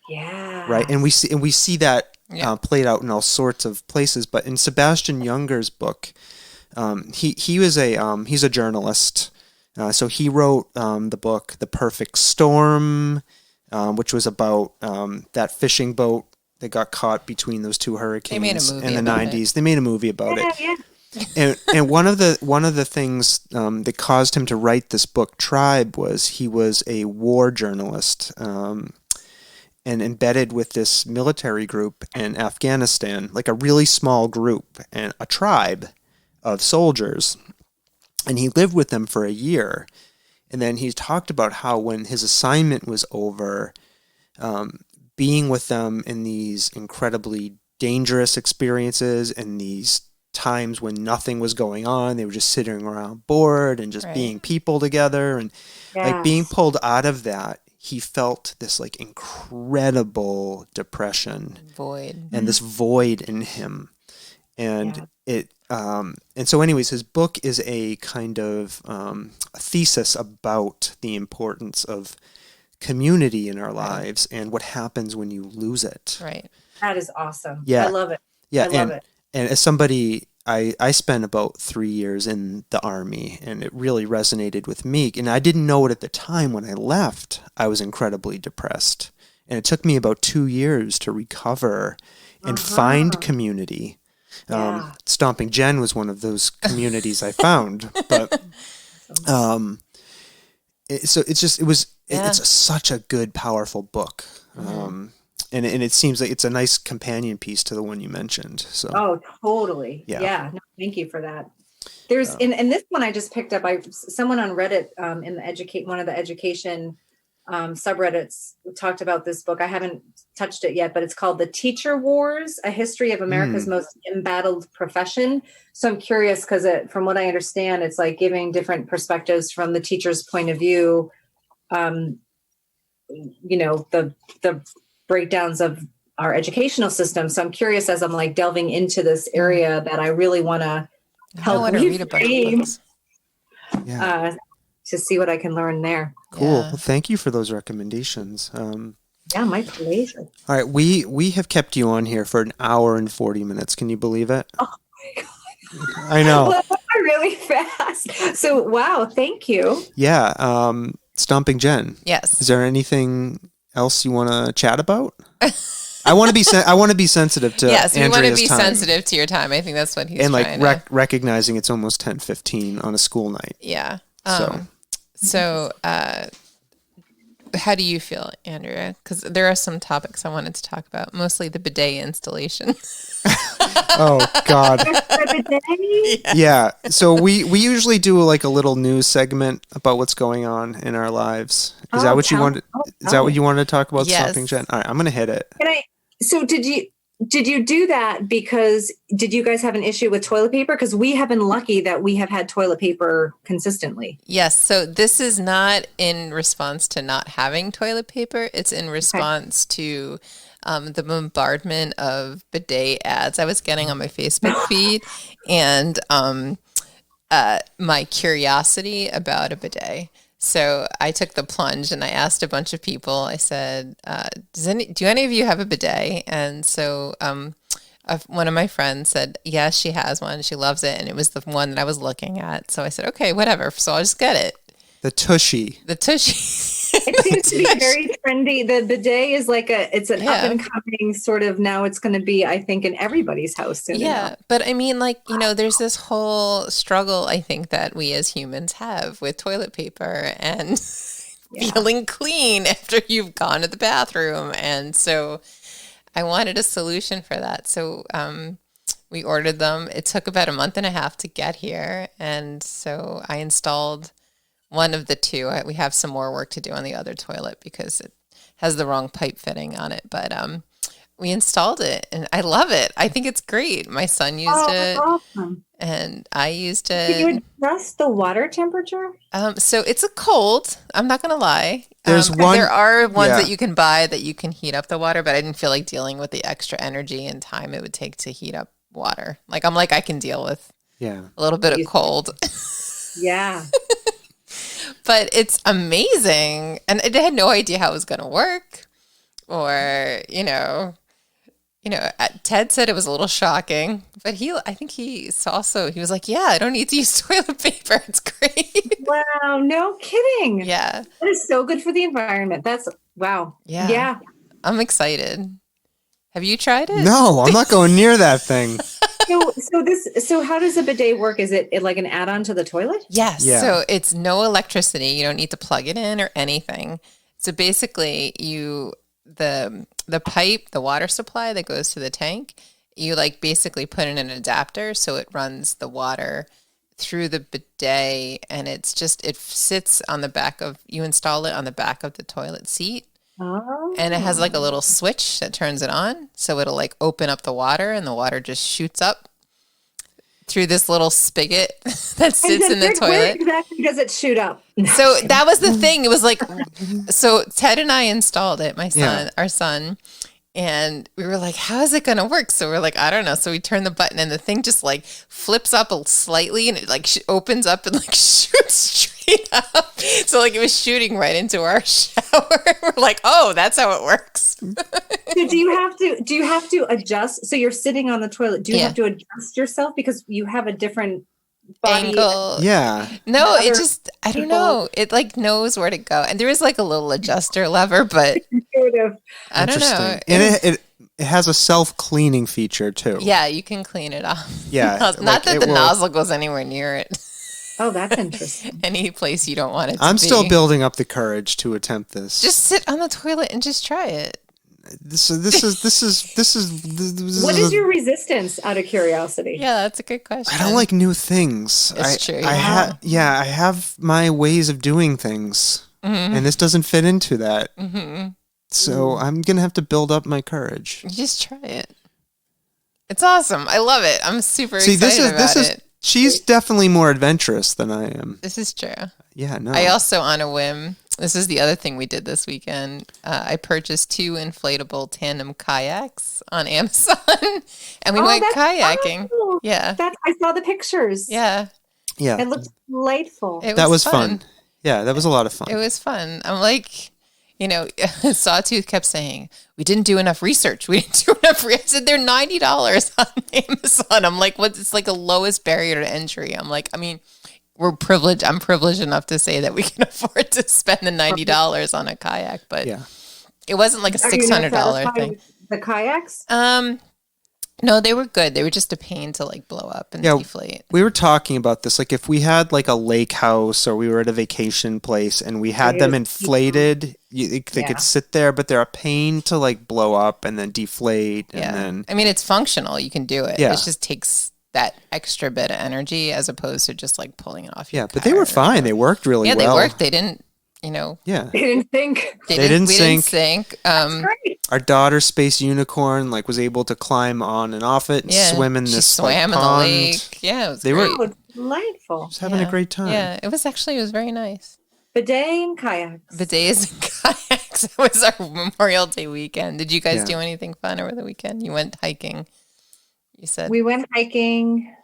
D: Yeah.
A: Right, and we see that played out in all sorts of places. But in Sebastian Junger's book, he's a journalist. So he wrote the book The Perfect Storm, which was about that fishing boat that got caught between those two hurricanes in the 90s. They made a movie about it. Yeah. And one of the things that caused him to write this book, Tribe, was he was a war journalist and embedded with this military group in Afghanistan, like a really small group and a tribe of soldiers. And he lived with them for a year. And then he talked about how when his assignment was over, being with them in these incredibly dangerous experiences and these times when nothing was going on, they were just sitting around bored and just being people together. And like being pulled out of that, he felt this like incredible depression.
B: Void.
A: And this void in him. And and so anyways, his book is a kind of a thesis about the importance of community in our lives and what happens when you lose it.
B: Right.
D: That is awesome.
A: Yeah.
D: I love it.
A: Yeah.
D: I love it.
A: And as somebody, I spent about 3 years in the Army, and it really resonated with me. And I didn't know it at the time. When I left, I was incredibly depressed. And it took me about 2 years to recover and find community. Stomping Jen was one of those communities I found. But
D: Awesome.
A: It's such a good, powerful book. And it seems like it's a nice companion piece to the one you mentioned. So.
D: Oh, totally. Yeah. No, thank you for that. There's in this one I just picked up. Someone on Reddit in the one of the education subreddits talked about this book. I haven't touched it yet, but it's called The Teacher Wars: A History of America's Most Embattled Profession. So I'm curious because from what I understand, it's like giving different perspectives from the teacher's point of view. The breakdowns of our educational system. So I'm curious as I'm like delving into this area that I really want to help
B: read a bunch of books.
D: To see what I can learn there.
A: Cool.
B: Yeah.
A: Well, thank you for those recommendations.
D: Yeah, my pleasure.
A: All right, we have kept you on here for an hour and 40 minutes. Can you believe it?
D: Oh my God.
A: I know.
D: Well, really fast. So, wow, thank you.
A: Yeah. Stomping Jen.
B: Yes.
A: Is there anything else you want to chat about? I want to be sensitive to
B: yes, we want to be
A: time.
B: sensitive to your time. I think that's what he's
A: and
B: trying
A: like
B: to...
A: recognizing it's almost 10:15 on a school night.
B: Yeah.
A: So
B: how do you feel, Andrea? Because there are some topics I wanted to talk about, mostly the bidet installation.
A: Oh God.
D: Bidet?
A: Yeah. So we usually do like a little news segment about what's going on in our lives. Is that what you wanted? Is that what you wanted to talk about?
B: Yes.
A: Stomping Jen? All right, I'm gonna hit it.
D: So did you do that because did you guys have an issue with toilet paper? Because we have been lucky that we have had toilet paper consistently.
B: Yes. So this is not in response to not having toilet paper. It's in response to the bombardment of bidet ads I was getting on my Facebook feed and my curiosity about a bidet. So I took the plunge and I asked a bunch of people. I said, do any of you have a bidet? And so one of my friends said, yes, she has one. She loves it. And it was the one that I was looking at. So I said, okay, whatever. So I'll just get it.
A: The Tushy.
B: The Tushy.
D: It seems to be very trendy. The bidet is like it's an up and coming sort of, now it's going to be, I think, in everybody's house soon enough.
B: But I mean, like, there's this whole struggle, I think, that we as humans have with toilet paper and feeling clean after you've gone to the bathroom. And so I wanted a solution for that. So we ordered them. It took about a month and a half to get here. And so I installed one of the two. We have some more work to do on the other toilet because it has the wrong pipe fitting on it. But we installed it, and I love it. I think it's great. My son used it,
D: awesome.
B: And I used it.
D: Can you adjust the water temperature?
B: So it's a cold. I'm not going to lie.
A: There
B: are ones that you can buy that you can heat up the water, but I didn't feel like dealing with the extra energy and time it would take to heat up water. I can deal with a little bit of cold.
D: Yeah.
B: But it's amazing. And I had no idea how it was going to work. Or, Ted said it was a little shocking. But I think he was like, yeah, I don't need to use toilet paper. It's great.
D: Wow, no kidding.
B: Yeah.
D: That is so good for the environment. Wow.
B: Yeah. I'm excited. Have you tried it?
A: No, I'm not going near that thing.
D: So how does a bidet work? Is it like an add-on to the toilet?
B: Yes.
A: Yeah.
B: So it's no electricity. You don't need to plug it in or anything. So basically the pipe, the water supply that goes to the tank, you basically put in an adapter so it runs the water through the bidet, and it sits on the back you install it on the back of the toilet seat.
D: Oh.
B: And it has a little switch that turns it on. So it'll open up the water, and the water just shoots up through this little spigot that sits in the toilet.
D: Where exactly does it shoot up?
B: So that was the thing. It was so Ted and I installed it, our son, and we were like, how is it going to work? So we're like, I don't know. So we turn the button and the thing just flips up slightly, and it opens up and shoots straight up. So it was shooting right into our shower. We're like, oh, that's how it works.
D: So do you have to adjust? So you're sitting on the toilet. Do you have to adjust yourself because you have a different body
B: angle?
A: Yeah.
B: No, I don't know. It knows where to go. And there is a little adjuster lever, but I don't know.
A: And it has a self-cleaning feature too.
B: Yeah, you can clean it off.
A: Yeah.
B: Not that the nozzle goes anywhere near it.
D: Oh, that's interesting.
B: Any place you don't want it to
A: I'm
B: be.
A: still building up the courage to attempt this.
B: Just sit on the toilet and just try it.
A: This is.
D: What is your resistance, out of curiosity?
B: Yeah, that's a good question.
A: I don't like new things.
B: It's true.
A: I have my ways of doing things, and this doesn't fit into that. So I'm gonna have to build up my courage.
B: Just try it. It's awesome. I love it. I'm super excited about it.
A: She's definitely more adventurous than I am.
B: This is true.
A: Yeah, no.
B: I also, on a whim, this is the other thing we did this weekend. I purchased 2 inflatable tandem kayaks on Amazon, and we went
D: that's
B: kayaking.
D: awesome.
B: Yeah,
D: I saw the pictures.
B: yeah.
A: Yeah,
D: It looked delightful.
A: that was fun. Yeah, that was a lot of fun.
B: It was fun. I'm like, Sawtooth kept saying, we didn't do enough research. I said, they're $90 on Amazon. I'm like, what? It's like the lowest barrier to entry. I'm like, I mean, we're privileged. I'm privileged enough to say that we can afford to spend the $90 on a kayak, but it wasn't like a $600 thing.
D: The kayaks?
B: No, they were good. They were just a pain to like blow up and deflate.
A: We were talking about this. Like if we had like a lake house or we were at a vacation place and we had them inflated, they could sit there, but they're a pain to like blow up and then deflate. And then
B: I mean, it's functional. You can do it.
A: Yeah.
B: It just takes that extra bit of energy as opposed to just like pulling it off.
A: But they were fine. They worked really well.
B: Yeah, they worked. They didn't,
A: Yeah.
D: They didn't think.
A: They didn't sink.
D: Great.
A: Our daughter's space unicorn was able to climb on and off it and swim in this
B: swam in
A: pond.
B: the lake. Yeah, it was
A: They
B: great.
A: were
D: Delightful.
A: just having a great time.
B: Yeah, it was very nice.
D: Bidet and kayaks.
B: Bidets and kayaks. It was our Memorial Day weekend. Did you guys do anything fun over the weekend? You went hiking. You said
D: We went hiking.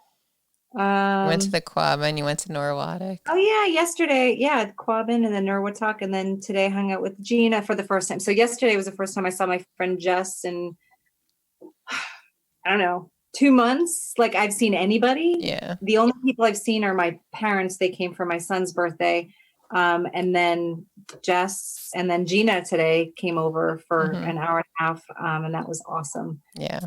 B: you went to the Quabbin. You went to Norwalk.
D: Oh yeah, yesterday, Quabbin and then Norwottuck, and then today hung out with Gina for the first time. So yesterday was the first time I saw my friend Jess in, I don't know, 2 months. Like I've seen anybody.
B: Yeah.
D: The only people I've seen are my parents. They came for my son's birthday, and then Jess, and then Gina today came over for an hour and a half, and that was awesome.
B: Yeah.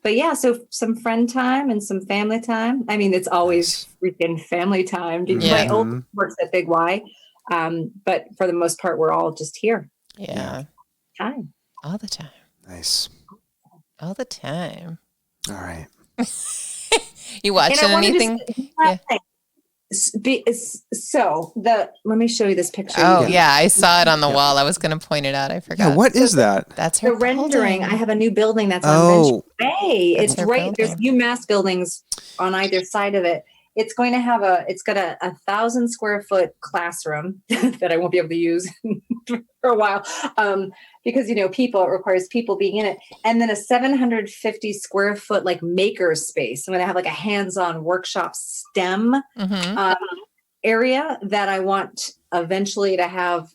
D: But yeah, so some friend time and some family time. I mean, it's always freaking family time. My old works at Big Y. But for the most part, we're all just here.
B: Yeah.
D: Time.
B: All the time.
A: Nice.
B: All the time.
A: All right.
B: You watching anything?
D: Let me show you this picture.
B: Oh yeah, I saw it on the wall. I was going to point it out. I forgot.
A: Yeah, what is that?
B: That's her
D: the rendering.
B: building.
D: I have a new building that's on Venture Bay.
B: That's
D: It's
B: her
D: right. There's
B: building.
D: UMass buildings on either side of it. It's going to have it's got a 1,000 square foot classroom that I won't be able to use for a while. Because, it requires people being in it. And then a 750 square foot maker space. I'm going to have a hands-on workshop STEM area that I want eventually to have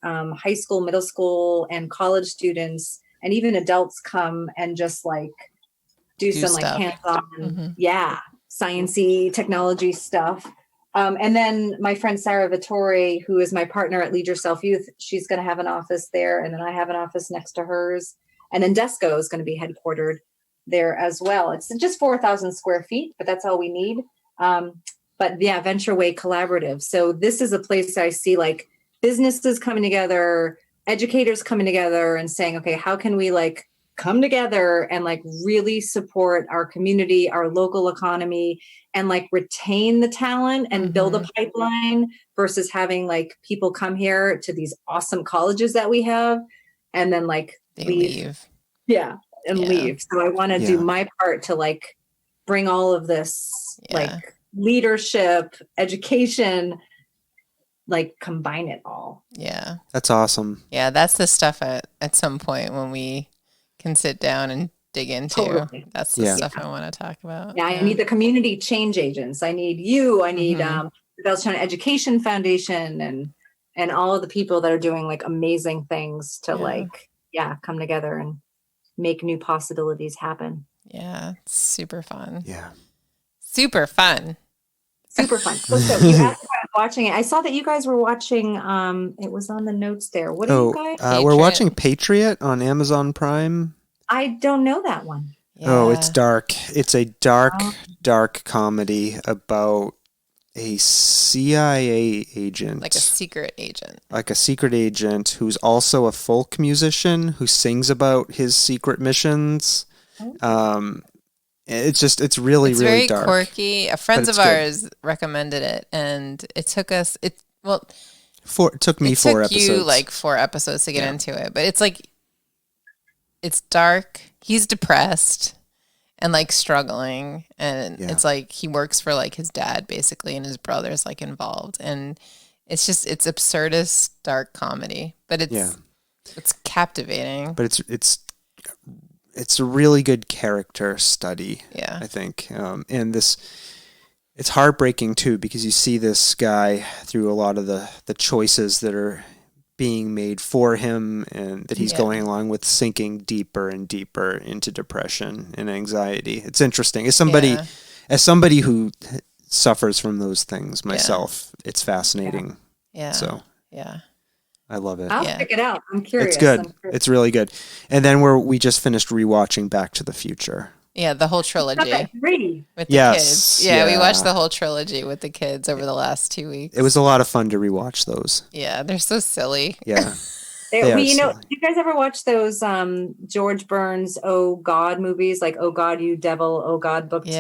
D: high school, middle school, and college students and even adults come and just do some
B: stuff.
D: hands-on, science-y technology stuff. And then my friend Sarah Vittori, who is my partner at Lead Yourself Youth, she's going to have an office there. And then I have an office next to hers. And then Desco is going to be headquartered there as well. It's just 4,000 square feet, but that's all we need. But yeah, Venture Way Collaborative. So this is a place I see businesses coming together, educators coming together and saying, okay, how can we come together and really support our community, our local economy, and retain the talent and build a pipeline versus having people come here to these awesome colleges that we have and then
B: they leave.
D: Yeah. And leave. So I want to do my part to bring all of this leadership, education, combine it all.
B: Yeah.
A: That's awesome.
B: Yeah. That's the stuff at some point when we can sit down and dig into.
D: Totally.
B: That's the stuff I want to talk about.
D: Yeah, I need the community change agents. I need you. I need the Bellstown Education Foundation and all of the people that are doing amazing things to come together and make new possibilities happen.
B: Yeah, it's super fun.
A: Yeah.
B: Super fun.
D: Super fun. So you asked about watching it. I saw that you guys were watching, it was on the notes there. What are you guys?
A: We're watching Patriot on Amazon Prime.
D: I don't know that one.
B: Yeah.
A: Oh, it's dark. It's a dark comedy about a CIA agent.
B: Like a secret agent.
A: Like a secret agent who's also a folk musician who sings about his secret missions. It's really
B: very
A: dark.
B: Quirky. Friends of ours recommended it, and it took us. It took
A: me 4 episodes.
B: You like 4 episodes to get into it, but it's like it's dark. He's depressed and like struggling, and it's like he works for like his dad basically, and his brother's like involved, and it's absurdist dark comedy, but it's captivating.
A: But it's a really good character study.
B: Yeah,
A: I think, and it's heartbreaking too, because you see this guy through a lot of the choices that are being made for him, and that he's going along with sinking deeper and deeper into depression and anxiety. It's interesting. As somebody who suffers from those things myself, it's fascinating.
B: Yeah.
A: So I love it.
D: I'll check it out. I'm curious.
A: It's good. It's really good. And then we just finished rewatching Back to the Future.
B: Yeah, the whole trilogy with the kids.
A: Yeah,
B: we watched the whole trilogy with the kids over the last 2 weeks.
A: It was a lot of fun to rewatch those.
B: Yeah, they're so silly.
A: Yeah.
D: Do you guys ever watch those George Burns "Oh God" movies, like "Oh God, You Devil," "Oh God, Book 2"?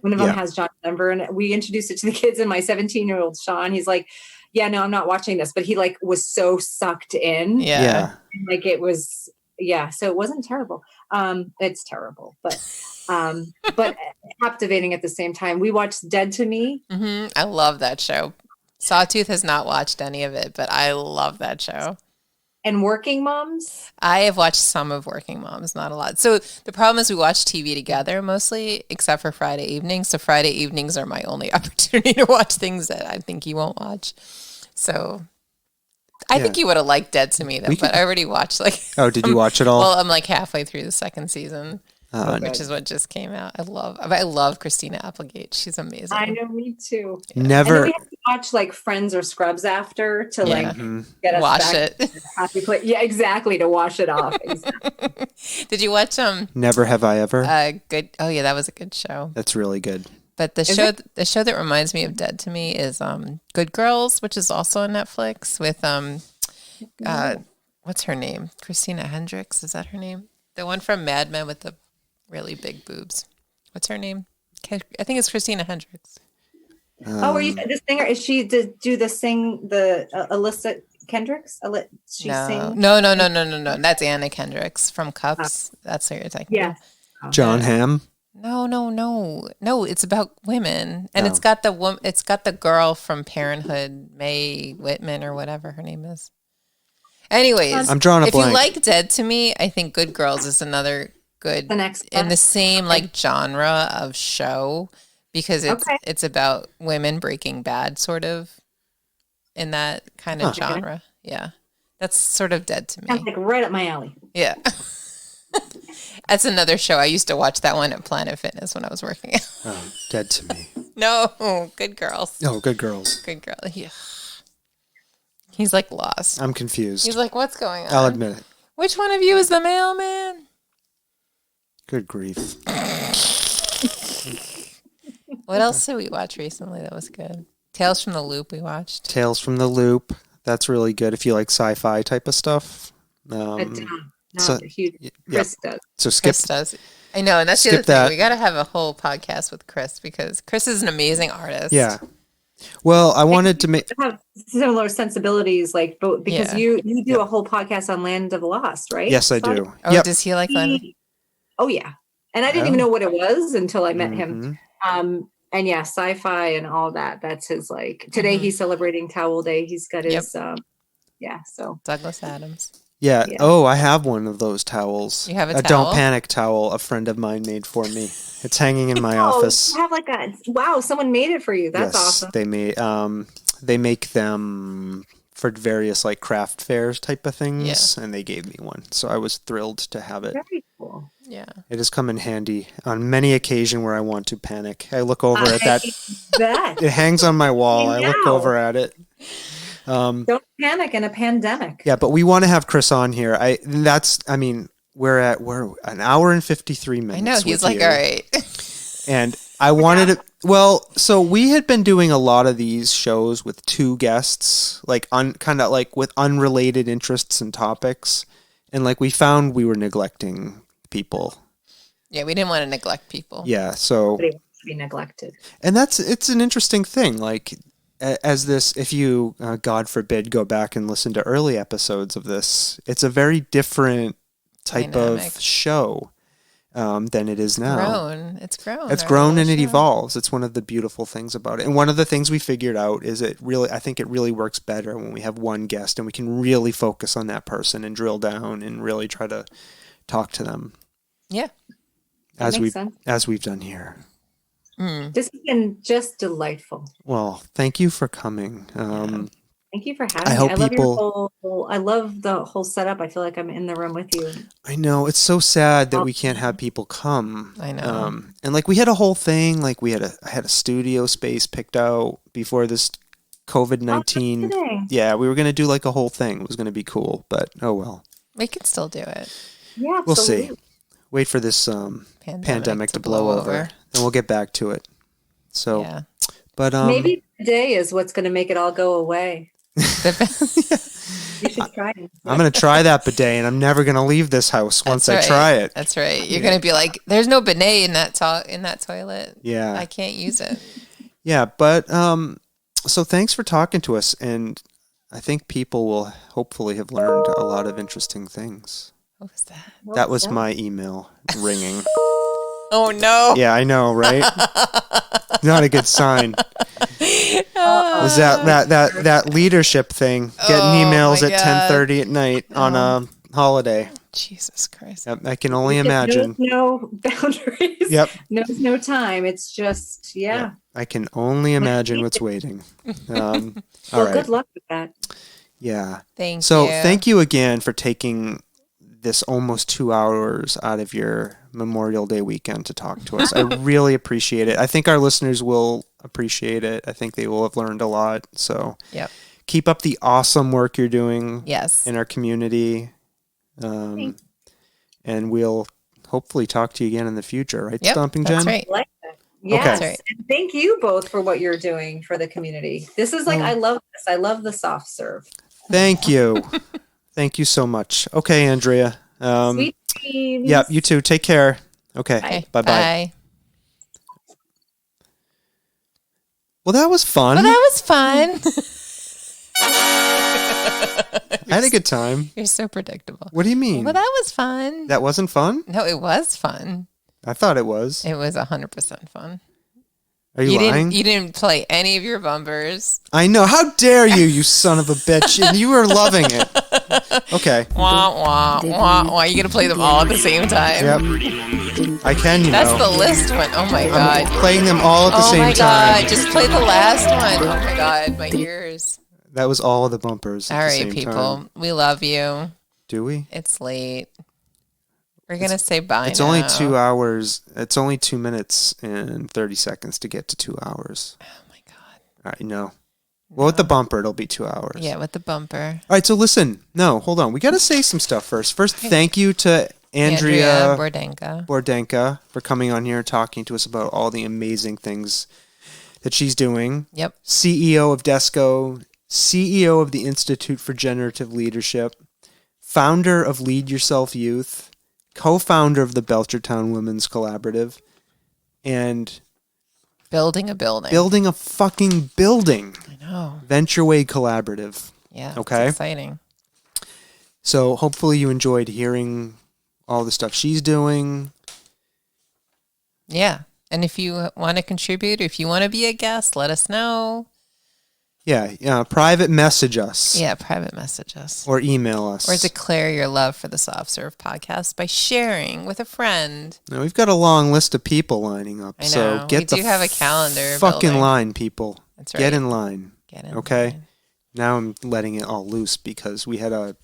D: One of them has John Denver, and we introduced it to the kids. And my 17-year-old Sean, he's like, "Yeah, no, I'm not watching this," but he like was so sucked in.
B: Yeah.
D: Like it was. Yeah, so it wasn't terrible. It's terrible, but captivating at the same time. We watched Dead to Me.
B: Mm-hmm. I love that show. Sawtooth has not watched any of it, but I love that show.
D: And Working Moms?
B: I have watched some of Working Moms, not a lot. So the problem is we watch TV together mostly, except for Friday evenings. So Friday evenings are my only opportunity to watch things that I think you won't watch. So I think you would have liked Dead to Me, though, but I already watched
A: Oh, did you watch it all?
B: Well, I'm like halfway through the second season, which is what just came out. I love Christina Applegate. She's amazing.
D: I know, me too.
A: Never.
D: And then we have to watch like Friends or Scrubs after to get us
B: wash
D: back
B: it.
D: Happy place. Yeah, exactly, to wash it off. Exactly.
B: Did you watch
A: Never Have I Ever?
B: Good. Oh yeah, that was a good show.
A: That's really good.
B: But the show that reminds me of Dead to Me is Good Girls, which is also on Netflix with what's her name? Christina Hendricks, is that her name? The one from Mad Men with the really big boobs. What's her name? I think it's Christina Hendricks.
D: Were you the singer? Is she to do the Alyssa Kendricks?
B: No. That's Anna Kendricks from Cups. That's what you're talking about.
A: John Hamm.
B: No. It's about women, and it's got the girl from Parenthood, Mae Whitman or whatever her name is. Anyways,
A: I'm drawing a blank.
B: If you like Dead to Me, I think Good Girls is another good in the same like genre of show, because it's about women breaking bad, sort of in that kind of genre. Okay. Yeah, that's sort of Dead to Me.
D: Sounds like right up my alley.
B: Yeah. That's another show. I used to watch that one at Planet Fitness when I was working out.
A: Oh, Dead to Me.
B: No, Good Girls.
A: No, Good Girls.
B: Good Girl. Yeah. He's like lost.
A: I'm confused.
B: He's like, what's going on?
A: I'll admit it.
B: Which one of you is the mailman?
A: Good grief.
B: What else did we watch recently that was good? Tales from the Loop we watched.
A: Tales from the Loop. That's really good if you like sci-fi type of stuff.
D: Huge. Chris does.
A: So skip.
B: Chris does. I know, and that's the other thing. We got to have a whole podcast with Chris, because Chris is an amazing artist.
A: Yeah. Well, I wanted to make
D: have similar sensibilities, like because you do a whole podcast on Land of the Lost, right?
A: Yes, I do.
B: Oh, does he like Land?
D: Oh yeah, and I didn't even know what it was until I met him. And yeah, sci-fi and all that. That's his like. Today he's celebrating Towel Day. He's got his So
B: Douglas Adams.
A: Yeah. Oh, I have one of those towels.
B: You have a towel?
A: Don't Panic towel a friend of mine made for me. It's hanging in my office.
D: You have like someone made it for you. That's awesome.
A: They make them for various like craft fairs type of things, and they gave me one. So I was thrilled to have it.
D: Very cool.
B: Yeah.
A: It has come in handy on many occasions where I want to panic. I look over at that. It hangs on my wall. I look over at it.
D: Don't panic in a pandemic.
A: Yeah, but we want to have Chris on here. We're an hour and 53 minutes.
B: I know, he's like, all right.
A: And I wanted to. Well, so we had been doing a lot of these shows with two guests, like kind of like with unrelated interests and topics, and like we found we were neglecting people.
B: Yeah, we didn't want to neglect people.
A: Yeah, so
D: Nobody wants to be neglected.
A: and it's an interesting thing. Like as this, if you God forbid go back and listen to early episodes of this, it's a very different type
B: Dynamic.
A: of show. Than it is now.
B: It's grown.
A: It's
B: our
A: grown
B: little
A: and it
B: show.
A: evolves. It's one of the beautiful things about it. And one of the things we figured out is I think it really works better when we have one guest and we can really focus on that person and drill down and really try to talk to them.
B: Yeah.
D: That makes sense.
A: As we've done here.
D: This has been just delightful.
A: Well, thank you for coming.
D: Thank you for having
A: I
D: me.
A: hope
D: I love
A: people-
D: I love the whole setup. I feel like I'm in the room with you.
A: I know it's so sad that we can't have people come.
B: I know.
A: And like we had a whole thing, like I had a studio space picked out before this COVID-19.
D: kidding.
A: Yeah, we were going to do like a whole thing. It was going to be cool, but oh well.
B: We can still do it.
D: Yeah,
A: We'll see.
D: absolutely.
A: Wait for this pandemic to blow over. Then we'll get back to it. So,
B: Yeah.
A: but
D: Maybe today is what's going to make it all go away. You should try it.
A: I'm going to try that bidet, and I'm never going to leave this house once I try it.
B: That's right. You're going to be like, there's no bidet in that toilet.
A: Yeah.
B: I can't use it.
A: Yeah, but so thanks for talking to us, and I think people will hopefully have learned a lot of interesting things.
B: What was that?
A: That was my email ringing.
B: Oh, no.
A: Yeah, I know, right? Not a good sign. Was that leadership thing? Getting emails
B: my
A: at
B: God.
A: 10:30 at night on a holiday.
B: Jesus Christ.
A: Yep, I can only imagine.
D: Knows no boundaries.
A: Yep.
D: Knows no time. It's just, yeah.
A: I can only imagine what's waiting. All
D: Well,
A: right.
D: good luck with that.
A: Yeah.
B: Thank
A: So
B: you.
A: thank you again for taking this almost 2 hours out of your Memorial Day weekend to talk to us. I really appreciate it. I think our listeners will appreciate it. I think they will have learned a lot. So
B: Yep.
A: keep up the awesome work you're doing
B: Yes.
A: in our community. And we'll hopefully talk to you again in the future, right,
B: Yep,
A: Stomping Jen?
B: that's right.
D: I like that. Yes.
B: That's right.
D: And thank you both for what you're doing for the community. This is like, I love this. I love the soft serve.
A: Thank you. Thank you so much. Okay, Andrea.
D: Sweet dreams.
A: Yeah, you too. Take care. Okay.
B: Okay.
A: Bye-bye.
B: Bye.
A: Well, that was fun.
B: Well, that was fun.
A: I had a good time.
B: You're so predictable.
A: What do you mean?
B: Well, that was fun.
A: That wasn't fun?
B: No, it was fun.
A: I thought it was.
B: It was 100% fun.
A: Are you lying?
B: You didn't play any of your bumpers.
A: I know. How dare you, you son of a bitch. And you were loving it. Okay.
B: Wah, wah, wah, wah. You going to play them all at the same time?
A: Yep. I can, you
B: That's
A: know.
B: the list one. Oh, my
A: I'm
B: God.
A: playing them all at the
B: Oh,
A: same
B: my
A: time.
B: God. Just play the last one. Oh, my God. My ears.
A: That was all of the bumpers at
B: All
A: the
B: right,
A: same
B: people.
A: time.
B: We love you.
A: Do we?
B: It's late. We're going to say bye
A: It's
B: now.
A: only 2 hours. It's only 2 minutes and 30 seconds to get to 2 hours.
B: Oh, my God.
A: All right, no. Well, with the bumper, it'll be 2 hours.
B: Yeah, with the bumper.
A: All right, so listen. No, hold on. We got to say some stuff first. First, thank you to Andrea
B: Bordenca.
A: Bordenca for coming on here and talking to us about all the amazing things that she's doing.
B: Yep.
A: CEO of DESCO, CEO of the Institute for Generative Leadership, founder of Lead Yourself Youth, co-founder of the Belchertown Women's Collaborative, and
B: Building a building.
A: building a fucking building.
B: I know.
A: Ventureway Collaborative.
B: Yeah.
A: Okay.
B: It's exciting.
A: So hopefully you enjoyed hearing all the stuff she's doing.
B: Yeah. And if you want to contribute, if you want to be a guest, let us know.
A: Yeah, private message us.
B: Yeah, private message us.
A: Or email us.
B: Or declare your love for the Soft Serve podcast by sharing with a friend.
A: Now, we've got a long list of people lining up.
B: I know.
A: So get
B: We do have a calendar
A: fucking
B: building.
A: line, people.
B: That's
A: Get
B: right.
A: in line.
B: Get in
A: Okay.
B: line.
A: Now I'm letting it all loose because we had a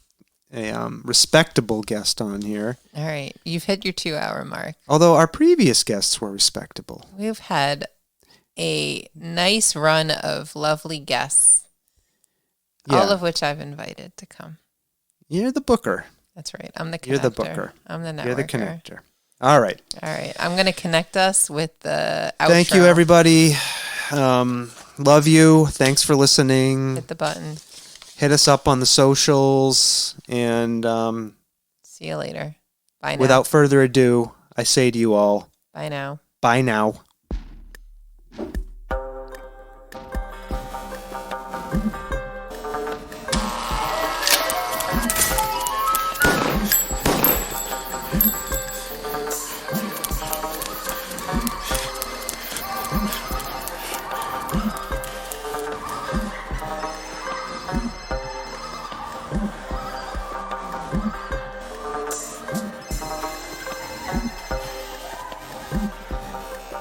A: respectable guest on here.
B: All right. You've hit your 2-hour mark.
A: Although our previous guests were respectable.
B: We've had a nice run of lovely guests, all
A: Yeah.
B: of which I've invited to come.
A: You're the booker.
B: That's right. I'm the connector.
A: You're the booker.
B: I'm the networker.
A: You're the connector. All right.
B: All right. I'm going to connect us with the outro.
A: Thank you, everybody. Love you. Thanks for listening.
B: Hit the button.
A: Hit us up on the socials. And
B: see you later. Bye now.
A: Without further ado, I say to you all,
B: bye now.
A: Bye now.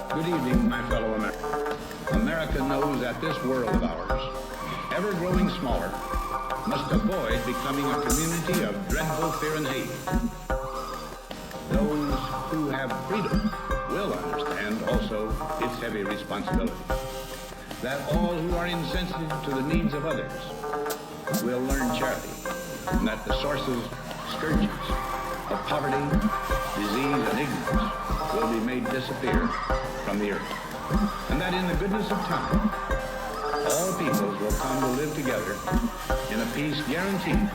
E: Good evening, my fellow Americans. America knows that this world of ours, ever growing smaller, must avoid becoming a community of dreadful fear and hate. Those who have freedom will understand also its heavy responsibility. That all who are insensitive to the needs of others will learn charity, and that the sources, scourges of poverty, disease, and ignorance will be made disappear from the earth. And that in the goodness of time, all peoples will come to live together in a peace guaranteed